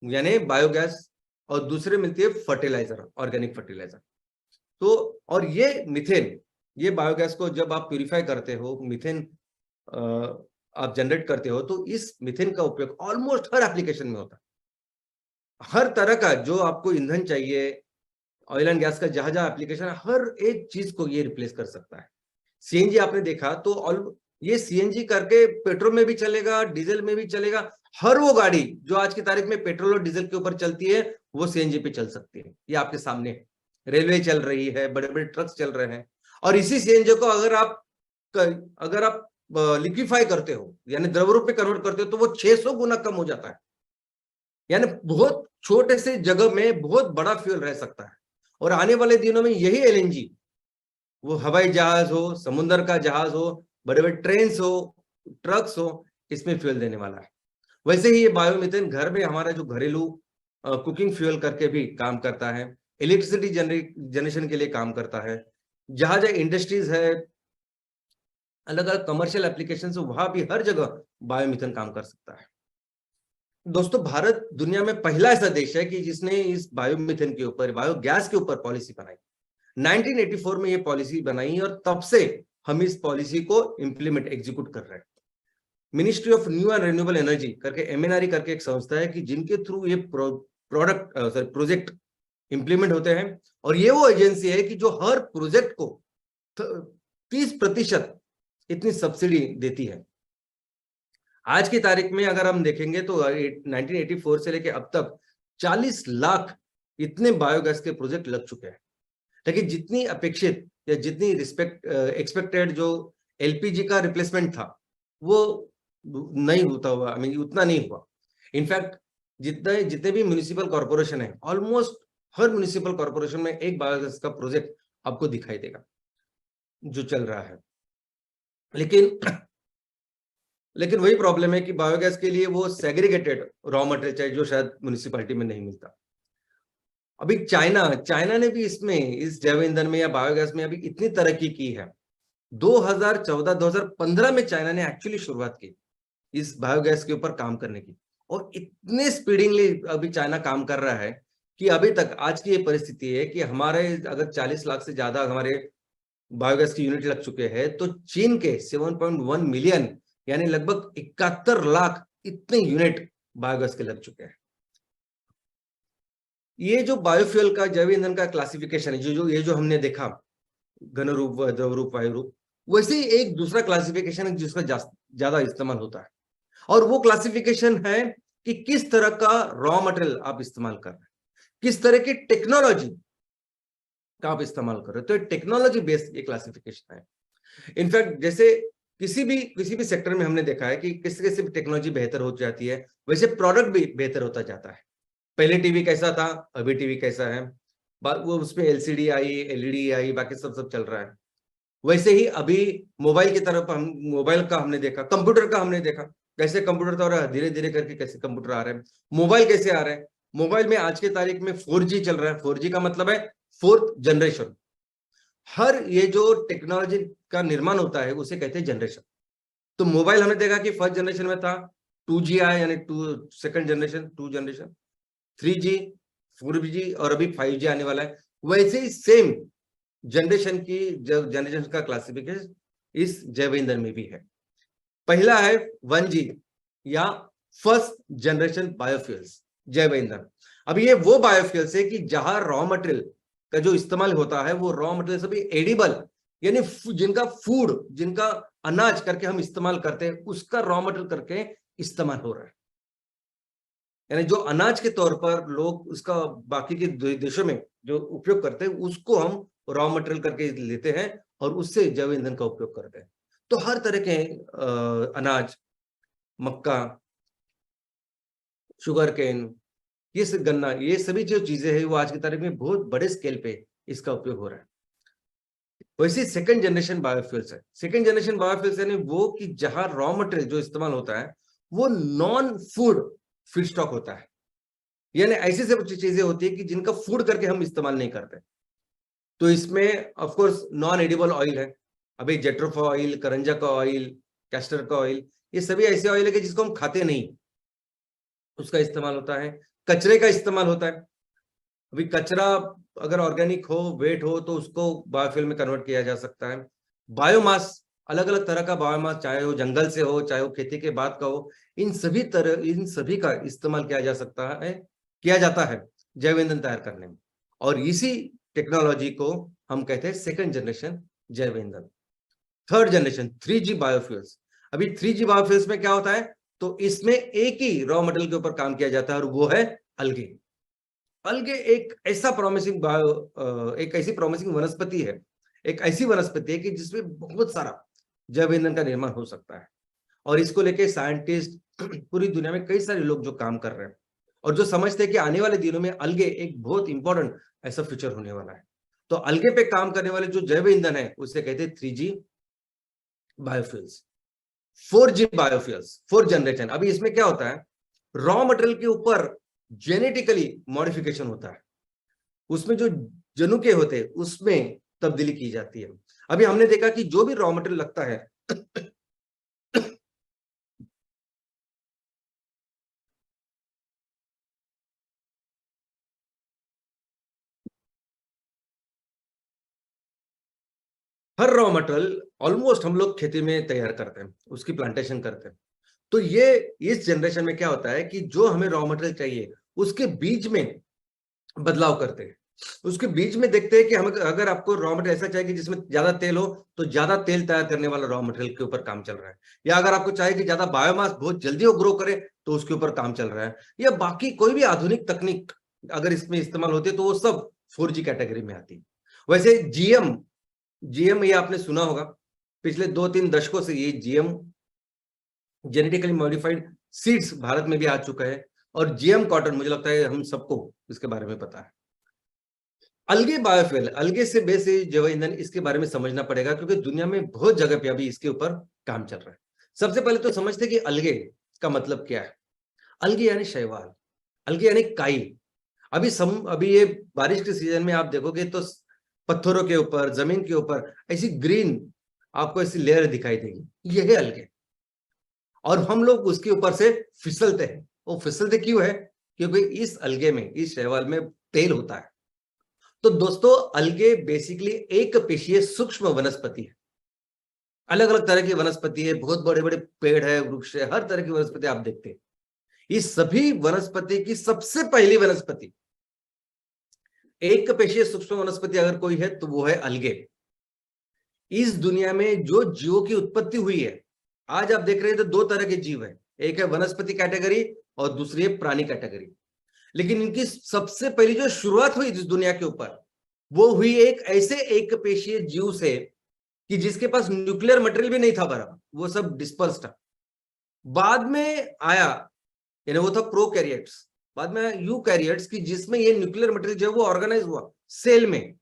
यानी बायोगैस, और दूसरे मिलती है फर्टिलाइजर, ऑर्गेनिक फर्टिलाइजर। तो और ये मीथेन, ये बायोगैस को जब आप प्यूरिफाई करते हो, मीथेन आप जनरेट करते हो, तो इस मीथेन का उपयोग ऑलमोस्ट हर एप्लीकेशन में होता है। हर तरह का जो आपको ईंधन चाहिए, ऑयल एंड गैस का जहां जहां एप्लीकेशन है, हर एक चीज को ये रिप्लेस कर सकता है। सीएनजी आपने देखा तो ये सीएनजी करके पेट्रोल में भी चलेगा, डीजल में भी चलेगा। हर वो गाड़ी जो आज की तारीख में पेट्रोल और डीजल के ऊपर चलती है वो सीएनजी पे चल सकती है। ये आपके सामने रेलवे चल रही है, बड़े बड़े ट्रक्स चल रहे हैं। और इसी सीएनजी को अगर आप लिक्विफाई करते हो यानी द्रव रूप में कन्वर्ट करते हो तो वो 600 गुना कम हो जाता है। यानी बहुत छोटे से जगह में बहुत बड़ा फ्यूल रह सकता है। और आने वाले दिनों में यही एलएनजी, वो हवाई जहाज हो, समुद्र का जहाज हो, बड़े बड़े ट्रेन हो, ट्रक्स हो, इसमें फ्यूल देने वाला है। वैसे ही ये बायोमीथेन घर में हमारा जो घरेलू कुकिंग फ्यूल करके भी काम करता है, इलेक्ट्रिसिटी जनरेशन के लिए काम करता है। जहां जहां इंडस्ट्रीज है, अलग अलग कमर्शियल एप्लीकेशन, वहां भी हर जगह बायोमीथेन काम कर सकता है। दोस्तों, भारत दुनिया में पहला ऐसा देश है कि जिसने इस बायोमीथेन के ऊपर, बायोगैस के ऊपर पॉलिसी बनाई। 1984 में ये पॉलिसी बनाई और तब से हम इस पॉलिसी को इंप्लीमेंट, एग्जीक्यूट कर रहे हैं। Ministry of new and renewable energy करके, एमएनआरई करके एक संस्था है कि जिनके थ्रू ये प्रोजेक्ट इंप्लीमेंट होते हैं। और ये वो एजेंसी है कि जो हर प्रोजेक्ट को 30% इतनी सब्सिडी देती है। आज की तारीख में अगर हम देखेंगे तो 1984 से लेके अब तक 40 लाख इतने बायोगैस के प्रोजेक्ट लग चुके हैं। लेकिन जितनी अपेक्षित या जितनी एक्सपेक्टेड जो एलपीजी का रिप्लेसमेंट था वो नहीं होता हुआ, उतना नहीं हुआ। इनफैक्ट जितने भी म्युनिसिपल कॉर्पोरेशन है, ऑलमोस्ट हर म्युनिसिपल कॉर्पोरेशन में एक बायोगैस का प्रोजेक्ट आपको दिखाई देगा जो चल रहा है। लेकिन वही प्रॉब्लम है कि बायोगैस के लिए वो सेग्रीगेटेड रॉ मटेरियल चाहिए जो शायद म्युनिसिपैलिटी में नहीं मिलता। अभी चाइना ने भी इसमें, इस जैव ईंधन में या बायोगैस में अभी इतनी तरक्की की है। 2014-2015 में चाइना ने एक्चुअली शुरुआत की इस बायोगैस के ऊपर काम करने की, और इतने स्पीडिंगली अभी चाइना काम कर रहा है कि अभी तक आज की ये परिस्थिति है कि हमारे अगर 40 लाख से ज्यादा हमारे बायोगैस की यूनिट लग चुके हैं, तो चीन के 7.1 मिलियन यानी लगभग 71 लाख इतने यूनिट बायोगैस के लग चुके हैं। ये जो बायोफ्यूल का, जैव ईंधन का क्लासिफिकेशन है, ये जो हमने देखा, घन रूप, द्रव रूप, वायु रूप, वैसे ही एक दूसरा क्लासिफिकेशन है जिसका ज्यादा इस्तेमाल होता है, और वो क्लासिफिकेशन है कि किस तरह का रॉ मटेरियल आप इस्तेमाल कर रहे हैं, किस तरह की टेक्नोलॉजी का आप इस्तेमाल कर रहे हो। तो टेक्नोलॉजी बेस्ड ये क्लासिफिकेशन है। इनफैक्ट जैसे किसी भी सेक्टर में हमने देखा है कि किसी भी टेक्नोलॉजी बेहतर हो जाती है, वैसे प्रोडक्ट भी बेहतर होता जाता है। पहले टीवी कैसा था, अभी टीवी कैसा है, वो उसमें एलसीडी आई, एलईडी आई, बाकी सब चल रहा है। वैसे ही अभी मोबाइल की तरफ, हम मोबाइल का हमने देखा, कंप्यूटर का हमने देखा, कैसे कंप्यूटर था और धीरे धीरे करके कैसे कंप्यूटर आ रहे हैं, मोबाइल कैसे आ रहे हैं। मोबाइल में आज के तारीख में 4G चल रहा है। 4G का मतलब है 4th जनरेशन। हर ये जो टेक्नोलॉजी का निर्माण होता है उसे कहते हैं जनरेशन। तो मोबाइल हमने देखा कि फर्स्ट जनरेशन में था, 2G आया यानी second generation, 2 generation, 3G, 4G और अभी 5G आने वाला है। वैसे ही सेम जनरेशन का क्लासिफिकेशन इस जैव ईंधन में भी है। पहला है 1G या फर्स्ट जनरेशन बायोफ्यूल्स, जैव ईंधन। अब ये वो बायोफ्यूल्स है कि जहां रॉ मटेरियल का जो इस्तेमाल होता है वो रॉ मटेरियल सभी एडिबल, यानी जिनका फूड, जिनका अनाज करके हम इस्तेमाल करते हैं, उसका रॉ मटेरियल करके इस्तेमाल हो रहा है। यानी जो अनाज के तौर पर लोग उसका बाकी के देशों में जो उपयोग करते हैं, उसको हम रॉ मटेरियल करके लेते हैं और उससे जैव ईंधन का उपयोग करते हैं। तो हर तरह के अनाज, मक्का, शुगर केन, गन्ना, ये सभी जो चीजें हैं वो आज की तारीख में बहुत बड़े स्केल पे इसका उपयोग हो रहा है। वैसे सेकंड जनरेशन बायोफ्यूल्स है। सेकंड जनरेशन बायोफ्यूल्स यानी वो कि जहां रॉ मटेरियल जो इस्तेमाल होता है वो नॉन फूड फीडस्टॉक होता है, यानी ऐसी सब चीजें होती है कि जिनका फूड करके हम इस्तेमाल नहीं करते। तो इसमें of course non edible oil है, अभी जेट्रोफा ऑयल, करंजा का ऑयल, कैस्टर का ऑयल, ये सभी ऐसे ऑयल है कि जिसको हम खाते नहीं, उसका इस्तेमाल होता है। कचरे का इस्तेमाल होता है। अभी कचरा अगर ऑर्गेनिक हो, वेट हो, तो उसको बायोफ्यूल में कन्वर्ट किया जा सकता है। बायोमास, अलग अलग तरह का बायोमास, चाहे वो जंगल से हो, चाहे वो खेती के बाद का हो, इन सभी का इस्तेमाल किया जा सकता है, किया जाता है जैव ईंधन तैयार करने में। और इसी टेक्नोलॉजी को हम कहते हैं सेकंड जनरेशन जैव ईंधन। Third generation 3G biofuels. अभी 3G बायोफ्यूल्स में क्या होता है, तो इसमें एक ही रॉ मटेरियल के ऊपर काम किया जाता है और वो है अलगे। अलगे एक ऐसा प्रॉमिसिंग एक ऐसी प्रॉमिसिंग वनस्पति है, एक ऐसी वनस्पति है कि जिसमें बहुत सारा जैव ईंधन का निर्माण हो सकता है। और इसको लेके साइंटिस्ट पूरी दुनिया में कई सारे लोग जो काम कर रहे हैं और जो समझते हैं कि आने वाले दिनों में अलगे एक बहुत इंपॉर्टेंट ऐसा फ्यूचर होने वाला है। तो अलगे पे काम करने वाले जो जैव ईंधन है उसे कहते हैं 3G biofuels. 4G biofuels, fourth generation. अभी इसमें क्या होता है, रॉ मटेरियल के ऊपर जेनेटिकली मॉडिफिकेशन होता है, उसमें जो जनुके होते हैं उसमें तब्दीली की जाती है। अभी हमने देखा कि जो भी रॉ मटेरियल लगता है हर रॉ मटेरियल ऑलमोस्ट हम लोग खेती में तैयार करते हैं, उसकी प्लांटेशन करते हैं। तो ये इस जनरेशन में क्या होता है कि जो हमें रॉ मटेरियल चाहिए उसके बीज में बदलाव करते हैं। उसके बीच में देखते हैं कि हम अगर आपको रॉ मटेरियल ऐसा चाहिए कि जिसमें ज्यादा तेल हो, तो ज्यादा तेल तैयार करने वाला रॉ मटेरियल के ऊपर काम चल रहा है। या अगर आपको चाहिए कि ज्यादा बायोमास बहुत जल्दी वो ग्रो करे, तो उसके ऊपर काम चल रहा है। या बाकी कोई भी आधुनिक तकनीक अगर इसमें इस्तेमाल होती है तो वो सब 4G कैटेगरी में आती है। वैसे जीएम, जीएम ये आपने सुना होगा, पिछले 2-3 दशकों से ये GM genetically modified seeds Bharat में भी आ चुका है। और जीएम कॉटन, मुझे लगता है हम सबको इसके बारे में पता है। अलगे बायोफ्यूल, अलगे से बेस जैव ईंधन, इसके बारे में समझना पड़ेगा क्योंकि दुनिया में बहुत जगह पे अभी इसके ऊपर काम चल रहा है। सबसे पहले तो समझते कि अलगे का मतलब क्या है। अलगे यानी शैवाल, अलगे यानी काई। अभी ये बारिश के सीजन में आप देखोगे तो पत्थरों के ऊपर, जमीन के ऊपर ऐसी ग्रीन आपको ऐसी लेयर दिखाई देगी, ये है अलगे। और हम लोग उसके ऊपर से फिसलते हैं। वो फिसलते क्यों है, क्योंकि इस अलगे में, इस शैवाल में तेल होता है। तो दोस्तों, अलगे बेसिकली एक पेशीय सूक्ष्म वनस्पति है। अलग अलग तरह की वनस्पति है, बहुत बड़े बड़े पेड़ है, वृक्ष है, हर तरह की वनस्पति आप देखते हैं। इस सभी वनस्पति की सबसे पहली वनस्पति, एक पेशीय सूक्ष्म वनस्पति अगर कोई है तो वो है अलगे। इस दुनिया में जो जीवों की उत्पत्ति हुई है, आज आप देख रहे हैं तो दो तरह के जीव है, एक है वनस्पति कैटेगरी और दूसरी है प्राणी कैटेगरी। लेकिन इनकी सबसे पहली जो शुरुआत हुई इस दुनिया के ऊपर, वो हुई एक ऐसे एक पेशीय जीव से कि जिसके पास न्यूक्लियर मटेरियल भी नहीं था बराबर, वो सब डिस्पर्स था। बाद में आया, यानी वो था प्रोकैरियोट्स, बाद में यूकैरियोट्स की जिसमें ये न्यूक्लियर मटेरियल जो है वो ऑर्गेनाइज हुआ सेल में,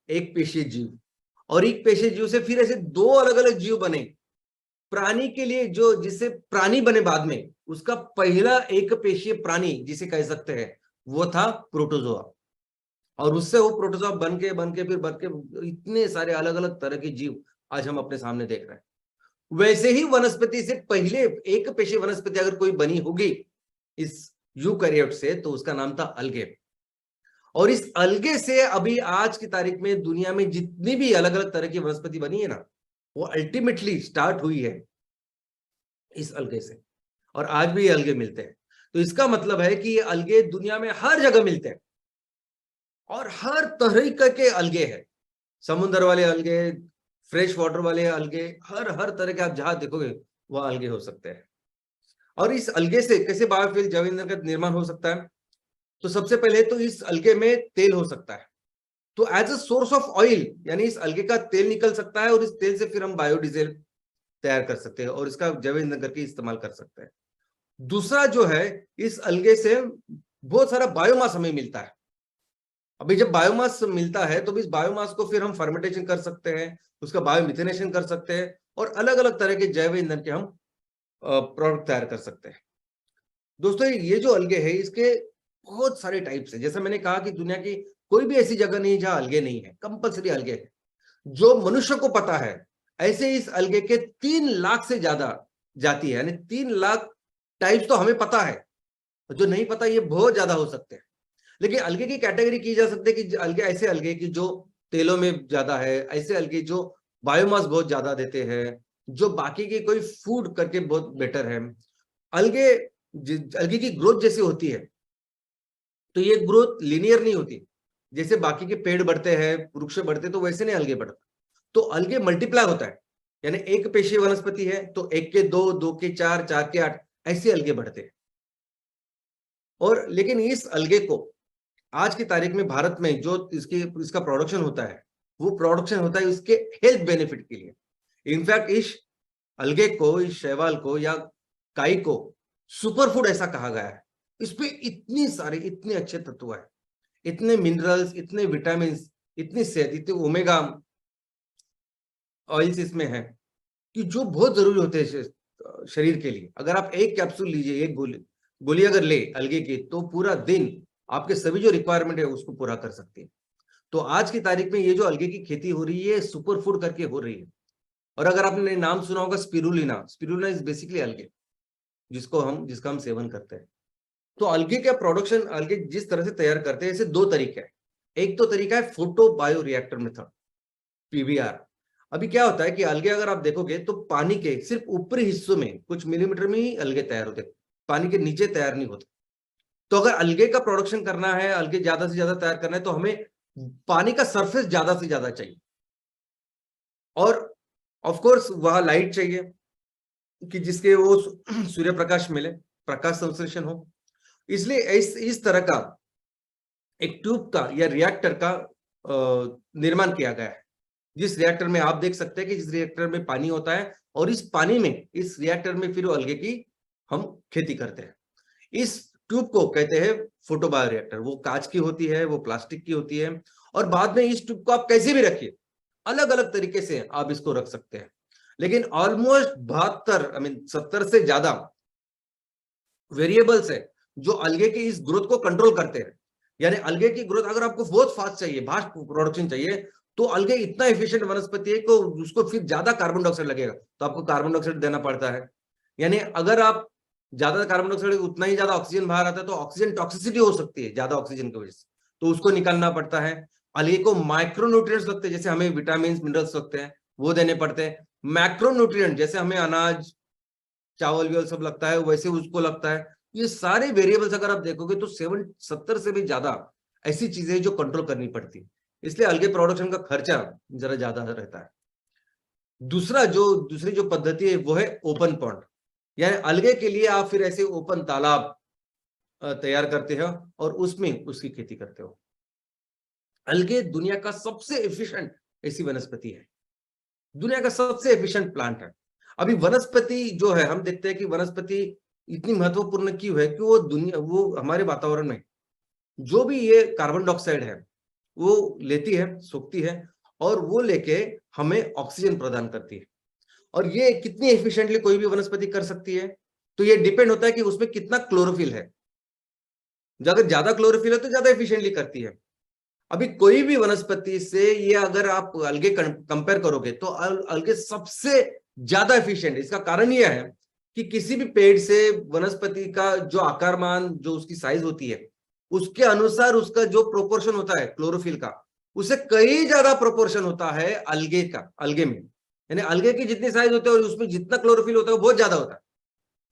एक पेशीय जीव। और एक पेशीय जीव से फिर ऐसे दो अलग अलग जीव बने। प्राणी के लिए जो जिसे प्राणी बने बाद में, उसका पहला एक पेशीय प्राणी जिसे कह सकते हैं वो था प्रोटोजोआ। और उससे वो प्रोटोजोआ बन के इतने सारे अलग अलग तरह के जीव आज हम अपने सामने देख रहे हैं। वैसे ही वनस्पति से पहले एक पेशीय वनस्पति अगर कोई बनी होगी इस यूकैरियोट से, तो उसका नाम था अलगे। और इस अलगे से अभी आज की तारीख में दुनिया में जितनी भी अलग अलग तरह की वनस्पति बनी है ना, वो अल्टीमेटली स्टार्ट हुई है इस अलगे से। और आज भी ये अलगे मिलते हैं। तो इसका मतलब है कि ये अलगे दुनिया में हर जगह मिलते हैं और हर तरह के अलगे हैं। समुद्र वाले अलगे, फ्रेश वाटर वाले अलगे, हर तरह के आप जहां देखोगे वह अलगे हो सकते हैं। और इस अलगे से कैसे बायोफ्यूल, जैव ईंधन का निर्माण हो सकता है, तो सबसे पहले तो इस अलगे में तेल हो सकता है। तो as a source of oil, यानी इस अलगे का तेल निकल सकता है और इस तेल से फिर हम बायोडीजल तैयार कर सकते हैं और इसका जैव ईंधन करके इस्तेमाल कर सकते हैं। दूसरा जो है, इस अलगे से बहुत सारा बायोमास हमें मिलता है। अभी जब बायोमास मिलता है तो इस बायोमास को फिर हम फर्मेंटेशन कर सकते हैं, उसका बायोमिथेनेशन कर सकते हैं और अलग अलग तरह के जैव ईंधन के हम प्रोडक्ट तैयार कर सकते हैं। दोस्तों, ये जो अलगे है इसके बहुत सारे टाइप्स है। जैसा मैंने कहा कि दुनिया की कोई भी ऐसी जगह नहीं जहां अलगे नहीं है, कंपल्सरी अलगे है जो मनुष्य को पता है। ऐसे इस अलगे के 3 लाख से ज्यादा जाति है, यानी 3 लाख टाइप्स तो हमें पता है, जो नहीं पता ये बहुत ज्यादा हो सकते हैं। लेकिन अलगे की कैटेगरी की जा सकती है कि अलगे ऐसे अलगे की जो तेलों में ज्यादा है, ऐसे अलगे जो बायोमास बहुत ज्यादा देते हैं, जो बाकी के कोई फूड करके बहुत बेटर है। अलगे अलगे की ग्रोथ जैसी होती है तो ये ग्रोथ लीनियर नहीं होती। जैसे बाकी के पेड़ बढ़ते हैं, वृक्ष बढ़ते तो वैसे नहीं अलगे बढ़ता। तो अलगे मल्टीप्लाई होता है, यानी एक पेशीय वनस्पति है तो 1 के 2, 2 के 4, 4 के 8 ऐसे अलगे बढ़ते हैं। और लेकिन इस अलगे को आज की तारीख में भारत में जो इसका प्रोडक्शन होता है, वो प्रोडक्शन होता है इसके हेल्थ बेनिफिट के लिए। इनफैक्ट इस अलगे को, इस शैवाल को या काई को सुपर फूड ऐसा कहा गया है। इसमें इतनी सारे, इतने अच्छे तत्व है, इतने मिनरल्स, इतने विटामिन, इतनी सेहत, इतने ओमेगा ऑयल्स इसमें है कि जो बहुत जरूरी होते हैं शरीर के लिए। अगर आप एक कैप्सूल लीजिए, एक गोली अगर ले अलगे की, तो पूरा दिन आपके सभी जो रिक्वायरमेंट है उसको पूरा कर सकती है। तो आज की तारीख में ये जो अलगे की खेती हो रही है, सुपर फूड करके हो रही है। और अगर आपने नाम सुना होगा स्पिरुलिना, स्पिरुलिना इज बेसिकली अलगे जिसका हम सेवन करते हैं। तो अलगे का प्रोडक्शन, अलगे जिस तरह से तैयार करते हैं, इसे 2 तरीके हैं। एक तो तरीका है photo bio reactor method, PBR. अभी क्या होता है कि अलगे अगर आप देखोगे तो पानी के सिर्फ ऊपरी हिस्सों में कुछ मिलीमीटर में ही अलगे तैयार होते हैं, पानी के नीचे तैयार नहीं होते। तो अगर अलगे का प्रोडक्शन करना है, अलगे ज्यादा से ज्यादा तैयार करना है, तो हमें पानी का सरफेस ज्यादा से ज्यादा चाहिए और ऑफ कोर्स वहां लाइट चाहिए कि जिसके वो सूर्य प्रकाश मिले, प्रकाश संश्लेषण हो। इसलिए इस तरह का एक ट्यूब का या रिएक्टर का निर्माण किया गया है, जिस रिएक्टर में आप देख सकते हैं कि जिस रिएक्टर में पानी होता है और इस पानी में, इस रिएक्टर में फिर अलगे की हम खेती करते हैं। इस ट्यूब को कहते हैं फोटोबायोरिएक्टर। वो कांच की होती है, वो प्लास्टिक की होती है और बाद में इस ट्यूब को आप कैसे भी रखिए, अलग अलग तरीके से आप इसको रख सकते हैं। लेकिन ऑलमोस्ट 70 से ज्यादा वेरिएबल्स है जो अलगे की इस ग्रोथ को कंट्रोल करते हैं। यानी अलगे की ग्रोथ अगर आपको बहुत फास्ट चाहिए, फास्ट प्रोडक्शन चाहिए, तो अलगे इतना एफिशिएंट वनस्पति है कि उसको फिर ज्यादा कार्बन डाइऑक्साइड लगेगा, तो आपको कार्बन डाइऑक्साइड देना पड़ता है। यानी अगर आप ज्यादा कार्बन डाइऑक्साइड, उतना ही ज्यादा ऑक्सीजन बाहर आता है तो ऑक्सीजन टॉक्सिसिटी हो सकती है ज्यादा ऑक्सीजन की वजह से, तो उसको निकालना पड़ता है। अलगे को माइक्रोन्यूट्रिएंट्स लगते हैं, जैसे हमें विटामिन मिनरल्स लगते हैं, वो देने पड़ते हैं। मैक्रोन्यूट्रिएंट जैसे हमें अनाज, चावल सब लगता है, वैसे उसको लगता है। ये सारे वेरिएबल्स अगर आप देखोगे तो 70 से भी ज्यादा ऐसी चीजें जो कंट्रोल करनी पड़ती है। इसलिए अलगे प्रोडक्शन का खर्चा जरा ज्यादा रहता है। दूसरी जो पद्धति है वो है ओपन पॉन्ड, यानी अलगे के लिए आप फिर ऐसे ओपन तालाब तैयार करते हो और उसमें उसकी खेती करते हो। अलगे दुनिया का सबसे एफिशिएंट ऐसी वनस्पति है, दुनिया का सबसे एफिशिएंट प्लांट है। अभी वनस्पति जो है, हम देखते हैं कि वनस्पति इतनी महत्वपूर्ण क्यों है कि वो हमारे वातावरण में जो भी ये कार्बन डाइऑक्साइड है वो लेती है, सोखती है और वो लेके हमें ऑक्सीजन प्रदान करती है। और ये कितनी एफिशिएंटली कोई भी वनस्पति कर सकती है, तो ये डिपेंड होता है कि उसमें कितना क्लोरोफिल है। अगर ज्यादा क्लोरोफिल है तो ज्यादा एफिशिएंटली करती है। अभी कोई भी वनस्पति से ये अगर आप अलगे कंपेयर करोगे तो अलगे सबसे ज्यादा एफिशिएंट है। इसका कारण यह है कि किसी भी पेड़ से वनस्पति का जो आकारमान, जो उसकी साइज होती है, उसके अनुसार उसका जो प्रोपोर्शन होता है क्लोरोफिल का, उससे कई ज्यादा प्रोपोर्शन होता है अलगे में। यानी अलगे की जितनी साइज होती है और उसमें जितना क्लोरोफिल होता है वो बहुत ज्यादा होता है।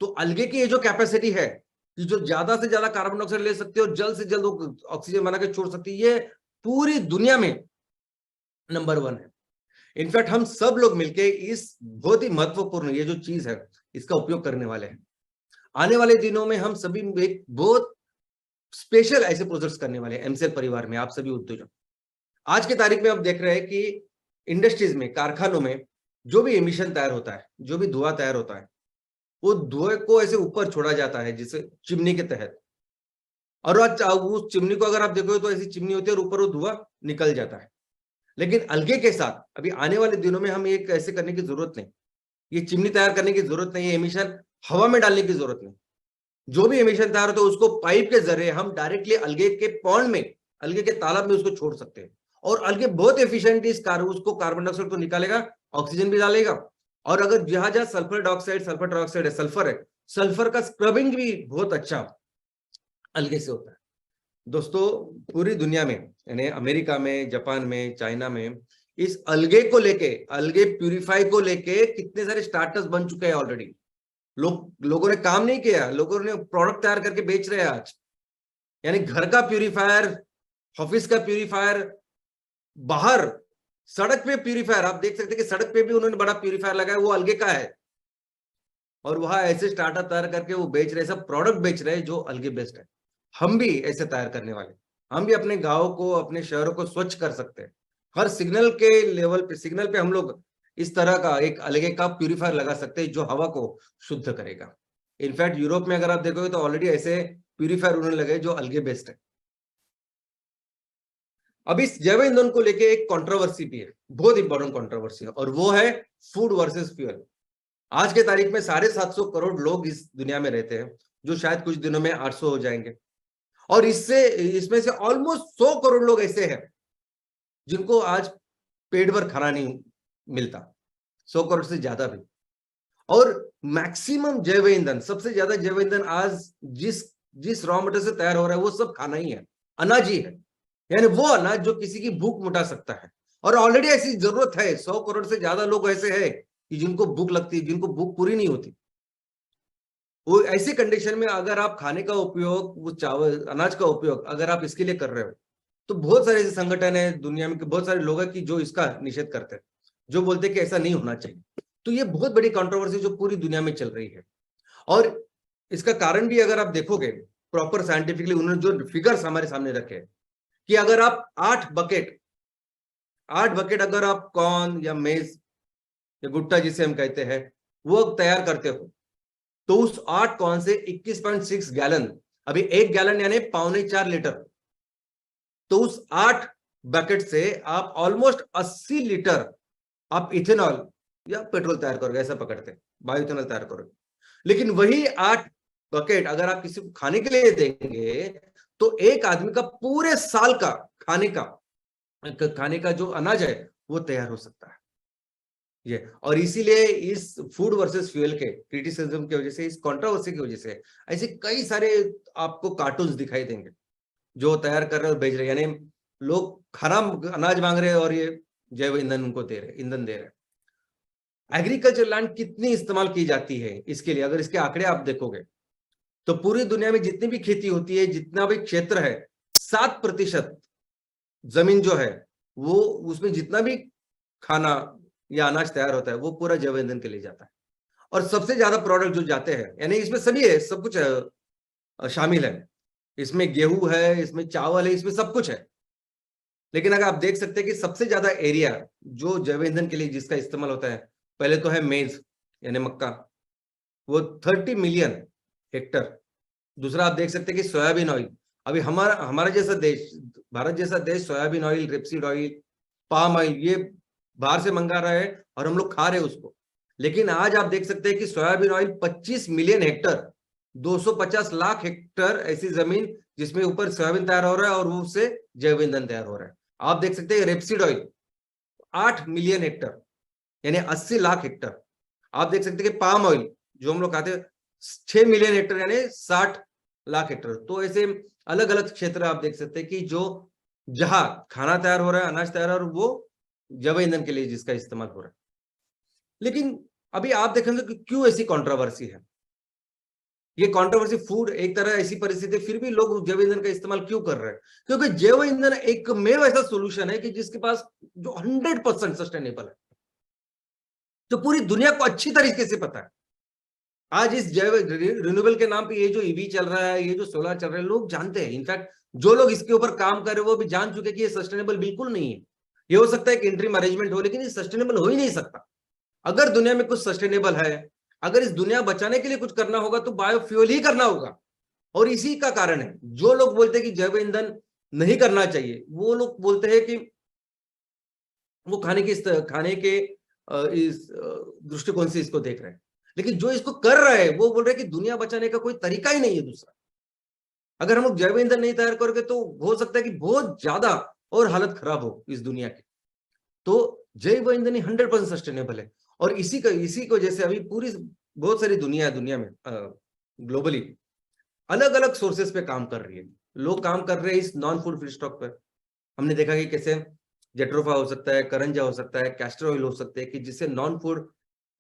तो अलगे की ये जो कैपेसिटी है कि जो ज्यादा से ज्यादा कार्बन डाइऑक्साइड ले सकती है और जल्द से जल्द ऑक्सीजन बना के छोड़ सकती है, ये पूरी दुनिया में नंबर 1 है। इनफैक्ट हम सब लोग मिलके इस बहुत ही महत्वपूर्ण ये जो चीज है इसका उपयोग करने वाले हैं। आने वाले दिनों में हम सभी एक बहुत स्पेशल ऐसे प्रोजेक्ट्स करने वाले हैं एमसीएल परिवार में, आप सभी उद्योजक। आज की तारीख में आप देख रहे हैं कि इंडस्ट्रीज में, कारखानों में जो भी एमिशन तैयार होता है, जो भी धुआं तैयार होता है, वो धुएं को ऐसे ऊपर छोड़ा जाता है जिसे चिमनी के तहत। और आज उस चिमनी को अगर आप देखोगे तो ऐसी चिमनी होती है और ऊपर वो धुआं निकल जाता है। लेकिन अलगे के साथ अभी आने वाले दिनों में हम ये ऐसे करने की जरूरत नहीं, ये चिमनी तैयार करने की जरूरत नहीं है, एमिशन हवा में डालने की जरूरत नहीं। जो भी एमिशन तैयार होता है उसको पाइप के जरिए हम डायरेक्टली अलगे के पॉन्ड में, अलगे के तालाब में उसको छोड़ सकते हैं। और अलगे बहुत एफिशिएंटली उसको कार्बन डाइऑक्साइड को निकालेगा, ऑक्सीजन भी डालेगा। और अगर जहां जहां सल्फर डाइऑक्साइड, सल्फर डाइऑक्साइड है, सल्फर का स्क्रबिंग भी बहुत अच्छा अलगे से होता है। दोस्तों, पूरी दुनिया में, यानी अमेरिका में, जापान में, चाइना में, इस अलगे को लेके, अलगे प्यूरिफाई को लेके कितने सारे स्टार्टअप्स बन चुके हैं ऑलरेडी। लोगों ने काम नहीं किया, लोगों ने प्रोडक्ट तैयार करके बेच रहे हैं आज। यानी घर का प्यूरिफायर, ऑफिस का प्यूरिफायर, बाहर सड़क पे प्यूरिफायर, आप देख सकते हैं कि सड़क पे भी उन्होंने बड़ा प्यूरिफायर लगाया, वो अलगे का है। और वहां ऐसे स्टार्टअप तैयार करके वो बेच रहे हैं, सब प्रोडक्ट बेच रहे हैं जो अलगे बेस्ड है। हम भी ऐसे तैयार करने वाले, हम भी अपने गांव को, अपने शहरों को स्वच्छ कर सकते हैं। हर सिग्नल के लेवल पे, सिग्नल पे हम लोग इस तरह का एक अलगे का प्यूरिफायर लगा सकते हैं जो हवा को शुद्ध करेगा। इनफैक्ट यूरोप में अगर आप देखोगे तो ऑलरेडी ऐसे प्यूरिफायर उन्होंने लगे जो अलगे बेस्ड है। अब इस जैव ईंधन को लेके एक कंट्रोवर्सी भी है, बहुत इंपॉर्टेंट कंट्रोवर्सी है, और वो है फूड वर्सेस फ्यूल। आज के तारीख में 750 करोड़ लोग इस दुनिया में रहते हैं, जो शायद कुछ दिनों में 800 हो जाएंगे। और इसमें से ऑलमोस्ट 100 करोड़ लोग ऐसे हैं जिनको आज पेट भर खाना नहीं मिलता, 100 करोड़ से ज्यादा भी। और मैक्सिमम जैव ईंधन, सबसे ज्यादा जैव ईंधन आज जिस रॉ मटेरियल से तैयार हो रहा है वो सब खाना ही है, अनाज ही है। यानी वो अनाज जो किसी की भूख मिटा सकता है। और ऑलरेडी ऐसी जरूरत है, 100 करोड़ से ज्यादा लोग ऐसे हैं कि जिनको भूख लगती है, जिनको भूख पूरी नहीं होती। वो ऐसी कंडीशन में अगर आप खाने का उपयोग, वो चावल, अनाज का उपयोग अगर आप इसके लिए कर रहे हो, तो बहुत सारे ऐसे संगठन है दुनिया में, बहुत सारे लोग हैं कि जो इसका निषेध करते हैं, जो बोलते हैं कि ऐसा नहीं होना चाहिए। तो ये बहुत बड़ी कंट्रोवर्सी जो पूरी दुनिया में चल रही है। और इसका कारण भी अगर आप देखोगे प्रॉपर साइंटिफिकली, उन्होंने जो फिगर्स हमारे सामने रखे कि अगर आप 8 बकेट अगर आप कॉर्न या मेज या भुट्टा जिसे हम कहते हैं वो तैयार करते हो, तो उस 8 कॉर्न से 21.6 गैलन, अभी 1 गैलन यानी 3.25 लीटर, तो उस 8 बकेट से आप ऑलमोस्ट 80 लीटर आप इथेनॉल या पेट्रोल तैयार करोगे, ऐसा पकड़ते हैं, बायोइथेनॉल तैयार करोगे। लेकिन वही 8 बकेट अगर आप किसी को खाने के लिए देंगे तो एक आदमी का पूरे साल का खाने का जो अनाज है वो तैयार हो सकता है। ये, और इसीलिए इस फूड वर्सेस फ्यूल के क्रिटिसिज्म की वजह से, इस कंट्रोवर्सी की वजह से ऐसे कई सारे आपको कार्टून्स दिखाई देंगे जो तैयार कर रहे और भेज रहे, यानी लोग खाना अनाज मांग रहे हैं और ये जैव ईंधन उनको दे रहे, ईंधन दे रहे। एग्रीकल्चर लैंड कितनी इस्तेमाल की जाती है इसके लिए, अगर इसके आंकड़े आप देखोगे तो पूरी दुनिया में जितनी भी खेती होती है, जितना भी क्षेत्र है, 7% जमीन जो है वो, उसमें जितना भी खाना या अनाज तैयार होता है वो पूरा जैव ईंधन के लिए जाता है। और सबसे ज्यादा प्रोडक्ट जो जाते हैं, यानी इसमें सभी है, सब कुछ है, शामिल है, इसमें गेहूं है, इसमें चावल है, इसमें सब कुछ है। लेकिन अगर आप देख सकते हैं कि सबसे ज्यादा एरिया जो जैव ईंधन के लिए जिसका इस्तेमाल होता है, पहले तो है मेज यानी मक्का, वो 30 मिलियन हेक्टर। दूसरा आप देख सकते हैं कि सोयाबीन ऑयल, अभी हमारा जैसा देश, भारत जैसा देश, soybean oil, rapeseed oil, palm oil ये बाहर से मंगा रहा है और हम लोग खा रहे हैं उसको। लेकिन आज आप देख सकते हैं कि soybean oil 25 million Hector, 250 lakh Hector ऐसी जमीन जिसमें ऊपर सोयाबीन तैयार हो रहा है और उससे जैव ईंधन तैयार हो रहा है। आप देख सकते हैं रेपसीड ऑयल 8 मिलियन हेक्टर यानी 80 लाख हेक्टर। आप देख सकते हैं कि पाम ऑयल जो हम लोग खाते हैं 6 मिलियन हेक्टर यानी 60 लाख हेक्टर। तो ऐसे अलग अलग क्षेत्र आप देख सकते हैं कि जो जहां खाना तैयार हो रहा है, अनाज तैयार हो रहा है, वो जैव ईंधन के लिए जिसका इस्तेमाल हो रहा है। लेकिन अभी आप देखेंगे कि क्यों ऐसी कंट्रोवर्सी है। ये कंट्रोवर्सी फूड एक तरह ऐसी परिस्थिति, फिर भी लोग जैव ईंधन का इस्तेमाल क्यों कर रहे हैं? क्योंकि जैव ईंधन एक मेव ऐसा सोल्यूशन है कि जिसके पास जो 100% सस्टेनेबल है, जो पूरी दुनिया को अच्छी तरीके से पता है। आज इस जैव रिन्यूएबल के नाम पे ये जो ईवी चल रहा है, ये जो सोलर चल रहा है, लोग जानते हैं। इनफैक्ट जो लोग इसके ऊपर काम कर रहे हैं वो भी जान चुके कि ये सस्टेनेबल बिल्कुल नहीं है। ये हो सकता है कि इंटरिम अरेंजमेंट हो, लेकिन ये सस्टेनेबल हो ही नहीं सकता। अगर दुनिया में कुछ सस्टेनेबल है, अगर इस दुनिया बचाने के लिए कुछ करना होगा तो बायोफ्यूल ही करना होगा। और इसी का कारण है जो लोग बोलते हैं कि जैव ईंधन नहीं करना चाहिए, वो लोग बोलते हैं कि वो खाने के इस दृष्टिकोण से इसको देख रहे हैं। लेकिन जो इसको कर रहे हैं वो बोल रहे हैं कि दुनिया बचाने का कोई तरीका ही नहीं है दूसरा। अगर हम लोग जैव ईंधन नहीं तैयार करोगे तो हो सकता है कि बहुत ज्यादा और हालत खराब हो इस दुनिया की। तो जैव ईंधन ही 100% सस्टेनेबल है। और इसी को जैसे अभी पूरी बहुत सारी दुनिया में ग्लोबली अलग अलग सोर्सेस पे काम कर रही है। लोग काम कर रहे हैं इस नॉन फूड फीड स्टॉक पर। हमने देखा कि कैसे जेट्रोफा हो सकता है, करंजा हो सकता है, कैस्टर ऑयल हो सकते हैं, कि जिससे नॉन फूड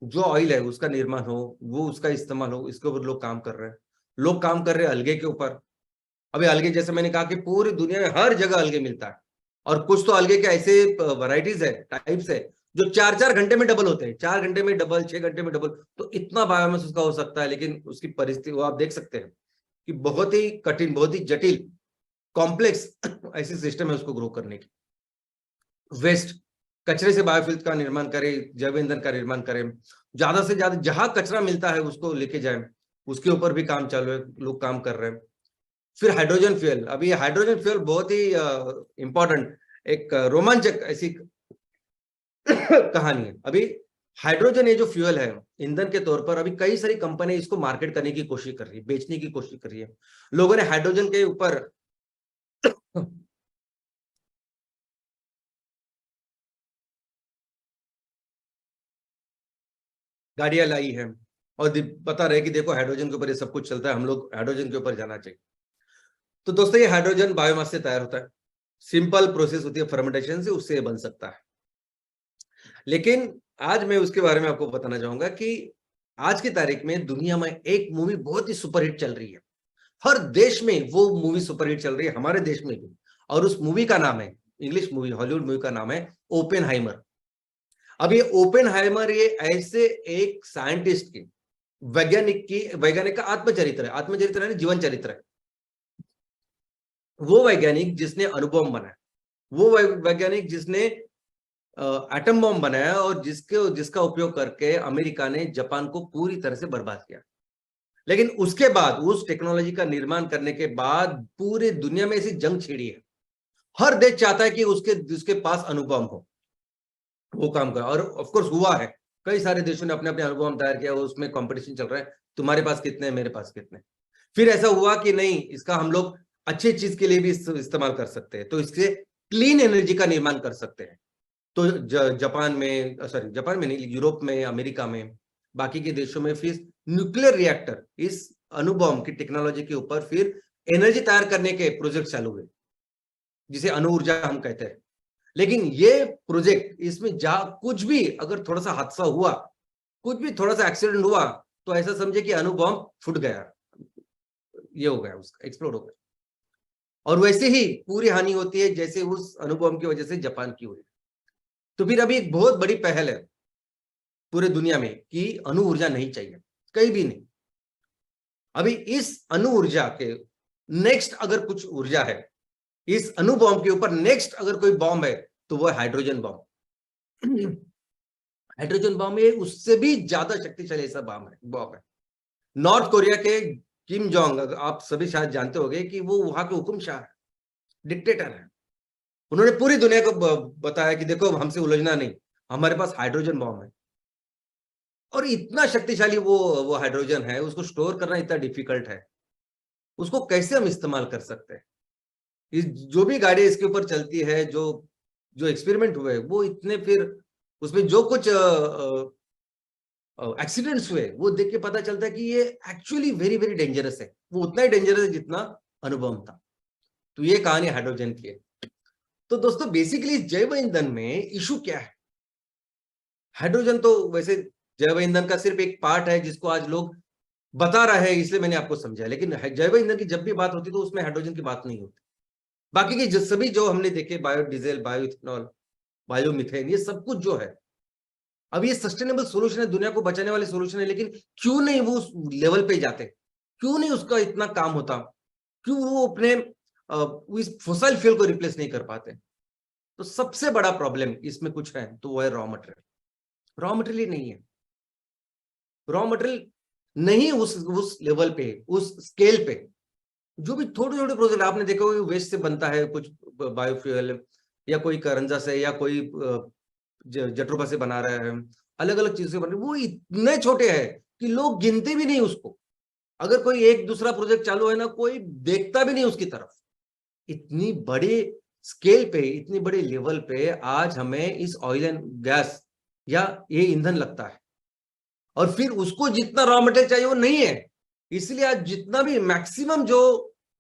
जो ऑयल है उसका निर्माण हो, वो उसका इस्तेमाल हो, इसके ऊपर लोग काम कर रहे हैं। लोग काम कर रहे हैं अलगे के ऊपर। अभी अलगे जैसे मैंने कहा कि पूरी दुनिया में हर जगह अलगे मिलता है। और कुछ तो अलगे के ऐसे वैरायटीज है, टाइप्स है, जो 4-4 घंटे में डबल होते हैं, 4 घंटे में डबल, 6 घंटे में डबल। तो इतना बायोमास उसका हो सकता है, लेकिन उसकी परिस्थिति वो आप देख सकते हैं कि बहुत ही कठिन, बहुत ही जटिल, कॉम्प्लेक्स ऐसी सिस्टम है उसको ग्रो करने की। वेस्ट, कचरे से बायोफ्यूल का निर्माण करें, जैव ईंधन का निर्माण करें, ज्यादा से ज्यादा जहां कचरा मिलता है उसको लेके जाएं, उसके ऊपर भी काम चालू है, लोग काम कर रहे हैं। फिर हाइड्रोजन फ्यूल, अभी हाइड्रोजन फ्यूल बहुत ही इंपॉर्टेंट, एक रोमांचक ऐसी कहानी है। अभी हाइड्रोजन ये जो फ्यूल है ईंधन के तौर पर, अभी कई सारी कंपनी इसको मार्केट करने की कोशिश कर रही है, बेचने की कोशिश कर रही है। लोगों ने हाइड्रोजन के ऊपर गाड़ियां लाई है और बता रहे कि देखो हाइड्रोजन के ऊपर ये सब कुछ चलता है, हम लोग हाइड्रोजन के ऊपर जाना चाहिए। तो दोस्तों ये हाइड्रोजन बायोमास से तैयार होता है, सिंपल प्रोसेस होती है फर्मेंटेशन से, उससे बन सकता है। लेकिन आज मैं उसके बारे में आपको बताना चाहूंगा कि आज की तारीख में दुनिया में एक मूवी बहुत ही सुपरहिट चल रही है। हर देश में वो मूवी सुपरहिट चल रही है, हमारे देश में भी। और उस मूवी का नाम है, इंग्लिश मूवी, हॉलीवुड मूवी का नाम है ओपेनहाइमर। अब ये ओपेनहाइमर ये ऐसे एक साइंटिस्ट की, वैज्ञानिक का आत्मचरित्र है। आत्मचरित्र है, जीवन चरित्र है। वो वैज्ञानिक जिसने अणुबॉम्ब बनाया, वो वैज्ञानिक जिसने एटम बॉम्ब बनाया, और जिसका उपयोग करके अमेरिका ने जापान को पूरी तरह से बर्बाद किया। लेकिन उसके बाद, उस टेक्नोलॉजी का निर्माण करने के बाद पूरे दुनिया में ऐसी जंग छिड़ी है। हर देश चाहता है कि उसके पास अणुबॉम्ब हो, वो काम कर। और ऑफ कोर्स हुआ है, कई सारे देशों ने अपने अपने अणुबॉम्ब तैयार किया, उसमें कंपटीशन चल रहा है, तुम्हारे पास कितने, मेरे पास कितने। फिर ऐसा हुआ कि नहीं, इसका हम लोग अच्छी चीज के लिए भी इस्तेमाल कर सकते हैं, तो इससे क्लीन एनर्जी का निर्माण कर सकते हैं। तो जापान में नहीं, यूरोप में, अमेरिका में, बाकी के देशों में फिर न्यूक्लियर रिएक्टर, इस अणुबॉम्ब की टेक्नोलॉजी के ऊपर फिर एनर्जी तैयार करने के प्रोजेक्ट चालू हुए, जिसे अणु ऊर्जा हम कहते हैं। लेकिन ये प्रोजेक्ट, इसमें कुछ भी अगर थोड़ा सा हादसा हुआ, कुछ भी थोड़ा सा एक्सीडेंट हुआ, तो ऐसा समझे कि अणु बॉम्ब फूट गया, ये हो गया, उसका एक्सप्लोड हो गया। और वैसे ही पूरी हानि होती है जैसे उस अणु बॉम्ब की वजह से जापान की हुई। तो फिर अभी एक बहुत बड़ी पहल है पूरे दुनिया में कि अणु ऊर्जा नहीं चाहिए, कहीं भी नहीं। अभी इस अणु ऊर्जा के नेक्स्ट अगर कुछ ऊर्जा है, इस अणु बॉम्ब के ऊपर नेक्स्ट अगर कोई बॉम्ब है, तो वो है हाइड्रोजन बॉम्ब। हाइड्रोजन बॉम्ब ये उससे भी ज्यादा शक्तिशाली ऐसा बॉम्ब है। नॉर्थ कोरिया के किम जोंग, आप सभी शायद जानते होंगे कि वो वहां के हुकुमशाह है, डिक्टेटर है। उन्होंने पूरी दुनिया को बताया कि देखो हमसे उलझना नहीं, हमारे पास हाइड्रोजन बॉम्ब है। और इतना शक्तिशाली वो हाइड्रोजन है, उसको स्टोर करना इतना डिफिकल्ट है, उसको कैसे हम इस्तेमाल कर सकते हैं। जो भी गाड़ी इसके ऊपर चलती है, जो जो एक्सपेरिमेंट हुए, वो इतने, फिर उसमें जो कुछ एक्सीडेंट्स हुए, वो देख के पता चलता है कि ये एक्चुअली वेरी वेरी डेंजरस है। वो उतना ही डेंजरस है जितना अनुभव था। तो ये कहानी हाइड्रोजन की है। तो दोस्तों बेसिकली जैव ईंधन में इशू क्या है? हाइड्रोजन तो वैसे जैव ईंधन का सिर्फ एक पार्ट है जिसको आज लोग बता रहे हैं, इसलिए मैंने आपको समझाया। लेकिन जैव ईंधन की जब भी बात होती है तो उसमें हाइड्रोजन की बात नहीं होती। बाकी के सभी जो हमने देखे, बायोडीजल, बायोइथेनॉल, बायोमीथेन, ये सब कुछ जो है, अब ये सस्टेनेबल सोल्यूशन है, दुनिया को बचाने वाले सोल्यूशन है। लेकिन क्यों नहीं वो उस लेवल पे जाते? क्यों नहीं उसका इतना काम होता? क्यों वो अपने इस फॉसिल फ्यूल को रिप्लेस नहीं कर पाते। तो सबसे बड़ा प्रॉब्लम इसमें कुछ है तो वो है रॉ मटेरियल। रॉ मटेरियल ही नहीं है, रॉ मटेरियल नहीं उस लेवल पे, उस स्केल पे। जो भी छोटे छोटे प्रोजेक्ट आपने देखा होगा, वेस्ट से बनता है कुछ बायोफ्यूल, या कोई करंजा से, या कोई जट्रोफा से बना रहा है, अलग अलग चीजों से बन रहे, वो इतने छोटे हैं कि लोग गिनते भी नहीं उसको। अगर कोई एक दूसरा प्रोजेक्ट चालू है ना, कोई देखता भी नहीं उसकी तरफ। इतनी बड़ी स्केल पे, इतनी बड़ी लेवल पे आज हमें इस ऑयल एंड गैस या ये ईंधन लगता है, और फिर उसको जितना रॉ मटेरियल चाहिए वो नहीं है। इसलिए आज जितना भी मैक्सिमम जो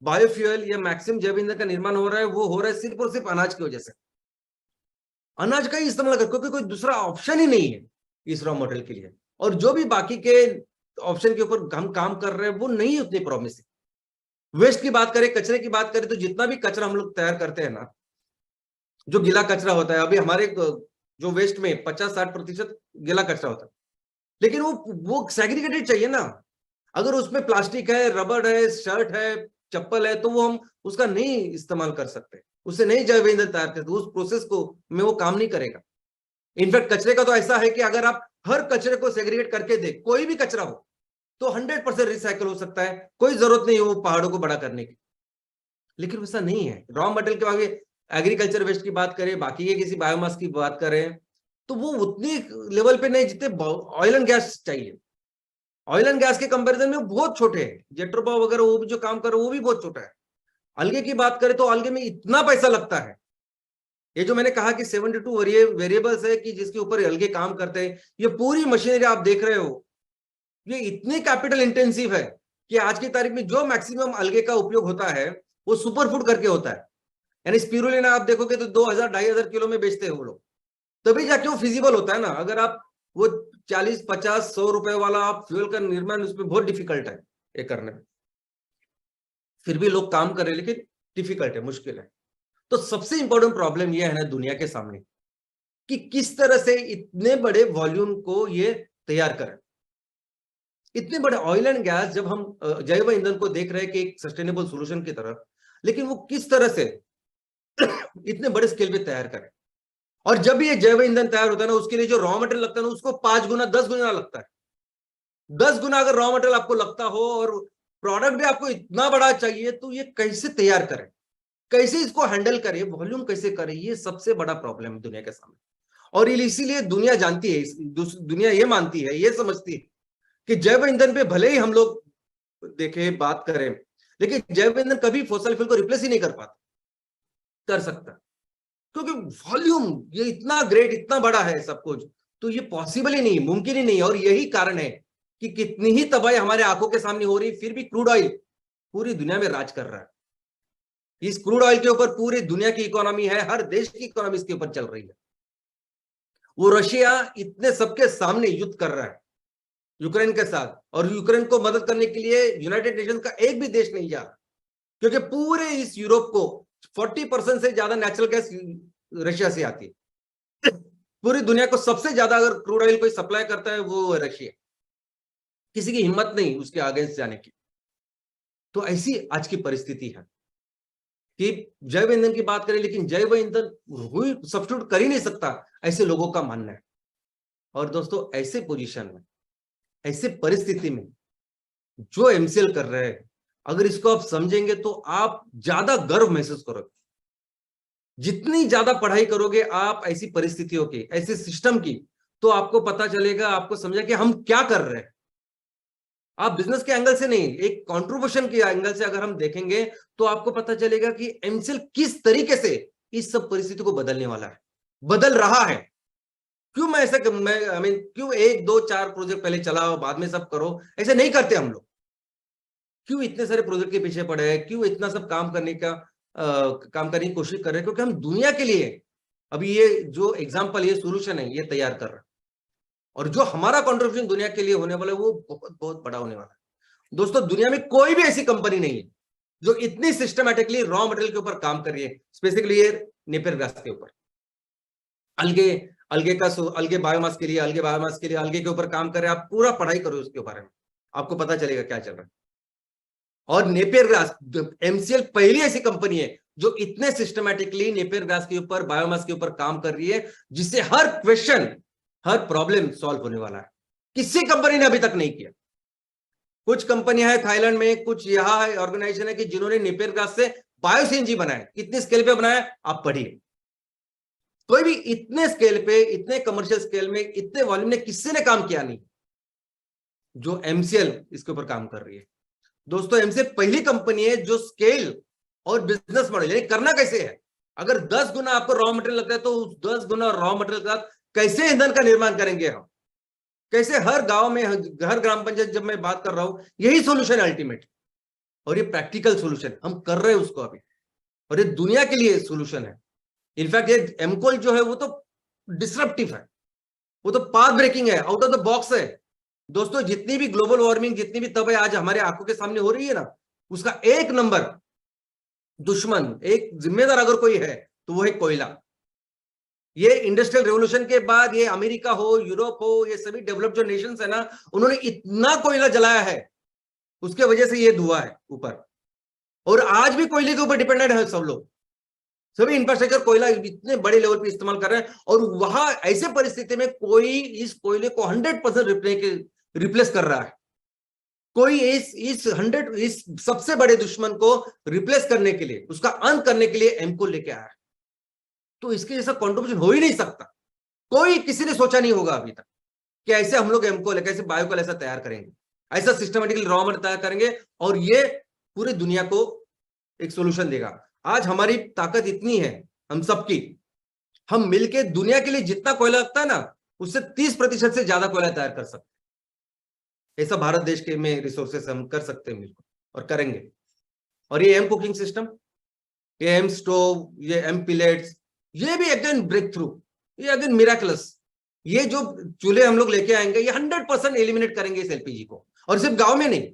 बायोफ्यूल या मैक्सिमम जैव ईंधन का निर्माण हो रहा है, वो हो रहा है सिर्फ और सिर्फ अनाज की वजह से। अनाज का ही इस्तेमाल कर, क्योंकि कोई दूसरा ऑप्शन ही नहीं है इस रॉ मटेरियल के लिए। और जो भी बाकी के ऑप्शन के ऊपर हम काम कर रहे हैं वो नहीं उतनी प्रॉमिसिंग। वेस्ट की बात करें, कचरे की बात करें, तो जितना भी कचरा हम लोग तैयार करते हैं ना, जो गीला कचरा होता है, अभी हमारे जो वेस्ट में 50-60% गीला कचरा होता है, लेकिन वो सेग्रीगेटेड चाहिए ना। अगर उसमें प्लास्टिक है, रबड़ है, शर्ट है, चप्पल है, तो वो हम उसका नहीं इस्तेमाल कर सकते, उससे नहीं जैव ईंधन तैयार करते, उस प्रोसेस को में वो काम नहीं करेगा। इनफैक्ट कचरे का तो ऐसा है कि अगर आप हर कचरे को सेग्रीगेट करके दे, कोई भी कचरा हो, तो 100% रिसाइकल हो सकता है, कोई जरूरत नहीं है वो पहाड़ों को बड़ा करने की। लेकिन वैसा नहीं है। रॉ मटेरियल के आगे एग्रीकल्चर वेस्ट की बात करें, बाकी के किसी बायोमास की बात करें, तो वो उतनी लेवल पे नहीं जितने ऑयल एंड गैस चाहिए। ऑयल एंड गैस के कंपैरिजन में बहुत छोटे हैं। जेट्रोपा वगैरह वो भी जो काम कर रहे हैं वो भी बहुत छोटा है। अलगे की बात करें तो अलगे में इतना पैसा लगता है। ये जो मैंने कहा कि 72 वेरिएबल्स है कि जिसके ऊपर अलगे काम करते हैं, ये पूरी मशीनरी आप देख रहे हो, ये इतनी कैपिटल इंटेंसिव है कि आज की तारीख में जो मैक्सिमम अलगे का उपयोग होता है वो सुपर फूड करके होता है। यानी स्पिरुलिना आप देखोगे तो 2000-2500 किलो में बेचते हैं वो लोग, तभी जाके वो फिजिबल होता है ना। अगर आप वो 40-50-100 रुपए वाला आप फ्यूल का निर्माण, उसमें बहुत डिफिकल्ट है ये करने में। फिर भी लोग काम कर रहे हैं, लेकिन डिफिकल्ट है, मुश्किल है। तो सबसे इंपॉर्टेंट प्रॉब्लम ये है ना दुनिया के सामने, कि किस तरह से इतने बड़े वॉल्यूम को ये तैयार करें। इतने बड़े ऑयल एंड गैस जब हम जैव ईंधन को देख रहे हैं कि एक सस्टेनेबल सोल्यूशन की तरफ, लेकिन वो किस तरह से इतने बड़े स्केल पे तैयार करें। और जब ये जैव ईंधन तैयार होता है ना, उसके लिए जो रॉ मटेरियल लगता है ना, उसको 5 गुना 10 गुना लगता है। 10 गुना अगर रॉ मटेरियल आपको लगता हो और प्रोडक्ट भी आपको इतना बड़ा चाहिए, तो ये कैसे तैयार करें, कैसे इसको हैंडल करें, वॉल्यूम कैसे करें, ये सबसे बड़ा प्रॉब्लम है दुनिया के सामने। और इसीलिए दुनिया जानती है, दुनिया ये मानती है, ये समझती है कि जैव ईंधन पे भले ही हम लोग देखें, बात करें, लेकिन जैव ईंधन कभी फॉसिल फ्यूल को रिप्लेस ही नहीं कर सकता, क्योंकि वॉल्यूम ये इतना ग्रेट, इतना बड़ा है सब कुछ, तो ये पॉसिबल ही नहीं, मुमकिन ही नहीं। और यही कारण है कि कितनी ही तबाही हमारे आंखों के सामने हो रही, फिर भी क्रूड ऑयल पूरी दुनिया में राज कर रहा है। इस क्रूड ऑयल के ऊपर पूरी दुनिया की इकोनॉमी है, हर देश की इकोनॉमी इसके ऊपर चल रही है। वो रशिया इतने सबके सामने युद्ध कर रहा है यूक्रेन के साथ, और यूक्रेन को मदद करने के लिए यूनाइटेड नेशन का एक भी देश नहीं जा रहा, क्योंकि पूरे इस यूरोप को 40% से ज्यादा नेचुरल गैस रशिया से आती है। पूरी दुनिया को सबसे ज्यादा अगर क्रूड ऑयल कोई सप्लाई करता है वो रशिया, किसी की हिम्मत नहीं उसके अगेंस्ट जाने की। तो ऐसी आज की परिस्थिति है कि जैव ईंधन की बात करें, लेकिन जैव ईंधन सब्स्टिट्यूट कर ही नहीं सकता, ऐसे लोगों का मानना है। और दोस्तों ऐसे पोजीशन में, ऐसे परिस्थिति में जो एमसीएल कर रहे हैं, अगर इसको आप समझेंगे तो आप ज्यादा गर्व महसूस करोगे। जितनी ज्यादा पढ़ाई करोगे आप ऐसी परिस्थितियों की, ऐसे सिस्टम की, तो आपको पता चलेगा, आपको समझा कि हम क्या कर रहे हैं। आप बिजनेस के एंगल से नहीं, एक कंट्रीब्यूशन के एंगल से अगर हम देखेंगे तो आपको पता चलेगा कि एमसीएल किस तरीके से इस सब परिस्थिति को बदलने वाला है, बदल रहा है। क्यों मैं ऐसा क्यों 1-2-4 प्रोजेक्ट पहले चलाओ बाद में सब करो, ऐसे नहीं करते हम लोग। क्यों इतने सारे प्रोजेक्ट के पीछे पड़े हैं, क्यों इतना सब काम करने की कोशिश कर रहे हैं, क्योंकि हम दुनिया के लिए अभी ये जो एग्जाम्पल, ये सोल्यूशन है, ये तैयार कर रहे हैं। और जो हमारा कंट्रीब्यूशन दुनिया के लिए होने वाला है वो बहुत बहुत बड़ा होने वाला है। दोस्तों दुनिया में कोई भी ऐसी कंपनी नहीं है जो इतनी सिस्टमैटिकली रॉ मटेरियल के ऊपर काम कर रही है, स्पेसिफिकली ये नेपियर ग्रास के ऊपर। अलगे अलगे बायोमास के लिए, अलगे के ऊपर काम कर रहे हैं। आप पूरा पढ़ाई करो उसके बारे में, आपको पता चलेगा क्या चल रहा है। और नेपियर ग्रास, एमसीएल पहली ऐसी कंपनी है जो इतने सिस्टमैटिकली नेपियर ग्रास के ऊपर, बायोमास के ऊपर काम कर रही है, जिससे हर क्वेश्चन, हर प्रॉब्लम सॉल्व होने वाला है। किसी कंपनी ने अभी तक नहीं किया। कुछ कंपनियां हैं थाईलैंड में, कुछ यहां ऑर्गेनाइजेशन है कि जिन्होंने नेपियर ग्रास से बायो सीएनजी बनाया। कितनी स्केल पे बनाया आप पढ़िए। कोई भी इतने स्केल पे, इतने कमर्शियल स्केल में, इतने वॉल्यूम में किसी ने काम किया नहीं जो एमसीएल इसके ऊपर काम कर रही है। दोस्तों, एमसीएल पहली कंपनी है जो स्केल और बिजनेस मॉडल, यानी करना कैसे है। अगर 10 गुना आपको रॉ मटेरियल लगता है तो उस 10 गुना रॉ मटेरियल के साथ कैसे ईंधन का निर्माण करेंगे हम, कैसे हर गांव में, हर ग्राम पंचायत, जब मैं बात कर रहा हूं, यही सोल्यूशन अल्टीमेट। और ये प्रैक्टिकल सोल्यूशन हम कर रहे हैं उसको अभी, और ये दुनिया के लिए सोल्यूशन है। इनफैक्ट ये एमकोल जो है वो तो डिसरप्टिव है, वो तो पाथ ब्रेकिंग है, आउट ऑफ द बॉक्स है। दोस्तों, जितनी भी ग्लोबल वार्मिंग, जितनी भी तबाही आज हमारे आंखों के सामने हो रही है ना, उसका एक नंबर दुश्मन, एक जिम्मेदार अगर कोई है तो वो है कोयला। ये इंडस्ट्रियल रेवोल्यूशन के बाद ये अमेरिका हो, यूरोप हो, ये सभी डेवलप्ड जो नेशंस है ना, उन्होंने इतना कोयला जलाया है, उसके वजह से ये धुआं है ऊपर। और आज भी कोयले के ऊपर डिपेंडेंट है सब लोग, सभी इंफ्रास्ट्रक्चर कोयला इतने बड़े लेवल पे इस्तेमाल कर रहे हैं। और वहां ऐसे परिस्थिति में कोई इस कोयले को 100% रिप्लेस कर रहा है। कोई इस सबसे बड़े दुश्मन को रिप्लेस करने के लिए, उसका अंत करने के लिए एमको लेके आया है। तो इसके जैसा कॉन्ट्रीब्यूशन हो ही नहीं सकता। कोई, किसी ने सोचा नहीं होगा अभी तक कि ऐसे हम लोग एमको, कैसे बायोकोल ऐसा तैयार करेंगे, ऐसा सिस्टमेटिकली रॉ मटेरियल तैयार करेंगे और ये पूरी दुनिया को एक सोल्यूशन देगा। आज हमारी ताकत इतनी है हम सबकी, हम मिलके दुनिया के लिए जितना कोयला लगता है ना, उससे 30% से ज्यादा कोयला तैयार कर सकते हैं। ऐसा भारत देश के में रिसोर्सेस हम कर सकते हैं मिलकर, और करेंगे। और ये एम कुकिंग सिस्टम, ये एम स्टोव, ये एम पिलेट्स, ये भी अगेन ब्रेक थ्रू, ये अगेन मिराकुलस। ये जो चूल्हे हम लोग लेके आएंगे, ये 100% एलिमिनेट करेंगे इस एलपीजी को। और सिर्फ गांव में नहीं,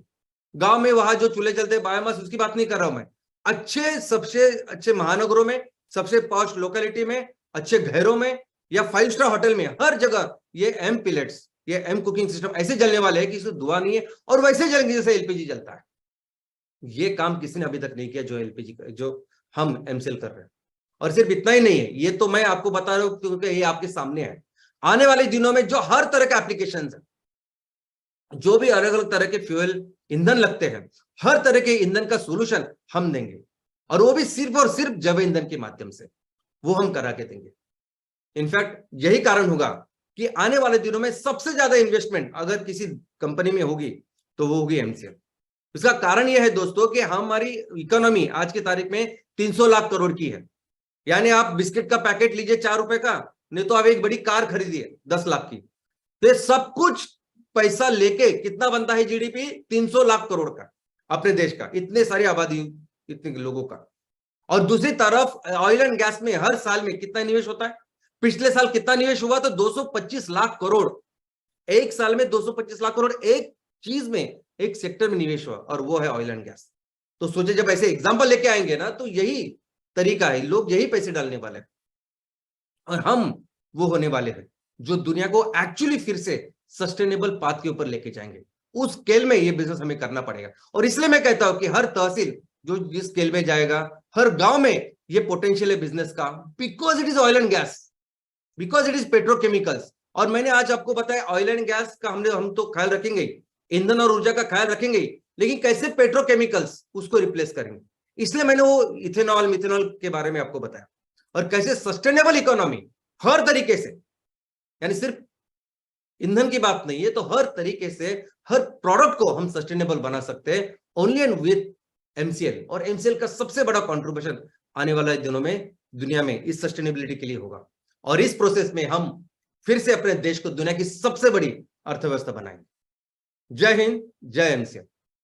गांव में वहां जो चूल्हे चलते हैं बायोमास, उसकी बात नहीं कर रहा हूं मैं। अच्छे, सबसे अच्छे महानगरों में, सबसे पॉश लोकेलिटी में, अच्छे घरों में, या 5 स्टार होटल में, हर जगह ये एम पिलेट्स, ये एम कुकिंग सिस्टम ऐसे जलने वाले हैं कि इसमें धुआं नहीं है और वैसे जलेंगे जैसे एलपीजी जलता है। ये काम किसी ने अभी तक नहीं किया जो एलपीजी, जो हम एमसीएल कर रहे हैं। और सिर्फ इतना ही नहीं है, ये तो मैं आपको बता रहा हूं क्योंकि ये आपके सामने है। आने वाले दिनों में जो हर तरह के एप्लीकेशन है, जो भी अलग अलग तरह के फ्यूल ईंधन लगते हैं, हर तरह के ईंधन का सोल्यूशन हम देंगे। और वो भी सिर्फ और सिर्फ जैव ईंधन के माध्यम से, वो हम करा के देंगे। इनफैक्ट यही कारण होगा कि आने वाले दिनों में सबसे ज्यादा इन्वेस्टमेंट अगर किसी कंपनी में होगी तो वो होगी एमसीएल। इसका कारण यह है दोस्तों कि हमारी इकोनॉमी आज की तारीख में 300 लाख करोड़ की है। यानी आप बिस्किट का पैकेट लीजिए 4 रुपए का, नहीं तो आप एक बड़ी कार खरीदिए 10 लाख की। तो ये सब कुछ पैसा लेके कितना बनता है जीडीपी? 300 लाख करोड़ का अपने देश का, इतने सारी आबादी, इतने लोगों का। और दूसरी तरफ ऑयल एंड गैस में हर साल में कितना निवेश होता है? पिछले साल कितना निवेश हुआ? तो 225 लाख करोड़। एक साल में 225 लाख करोड़ एक चीज में, एक सेक्टर में निवेश हुआ, और वो है ऑयल एंड गैस। तो सोचे, जब ऐसे एग्जांपल लेके आएंगे ना, तो यही तरीका है, लोग यही पैसे डालने वाले हैं और हम वो होने वाले हैं जो दुनिया को एक्चुअली फिर से सस्टेनेबल पाथ के ऊपर लेके जाएंगे। उस स्केल में ये बिजनेस हमें करना पड़ेगा। और इसलिए मैं कहता हूं कि हर तहसील जो जिस स्केल में जाएगा, हर गांव में ये पोटेंशियल है बिजनेस का, because it is oil and gas, because it is petrochemicals. और मैंने आज आपको बताया ऑयल एंड गैस का हम तो ख्याल रखेंगे, ईंधन और ऊर्जा का ख्याल रखेंगे, लेकिन कैसे पेट्रोकेमिकल्स उसको रिप्लेस करेंगे। इसलिए मैंने वो इथेनॉल, मिथेनॉल के बारे में आपको बताया। और कैसे सस्टेनेबल इकोनॉमी हर तरीके से, यानी सिर्फ ईंधन की बात नहीं है, तो हर तरीके से हर प्रोडक्ट को हम सस्टेनेबल बना सकते हैं ओनली एंड विद एमसीएल। और एमसीएल का सबसे बड़ा कंट्रीब्यूशन आने वाले दिनों में दुनिया में इस सस्टेनेबिलिटी के लिए होगा। और इस प्रोसेस में हम फिर से अपने देश को दुनिया की सबसे बड़ी अर्थव्यवस्था बनाएंगे। जय हिंद, जय एमसीएल।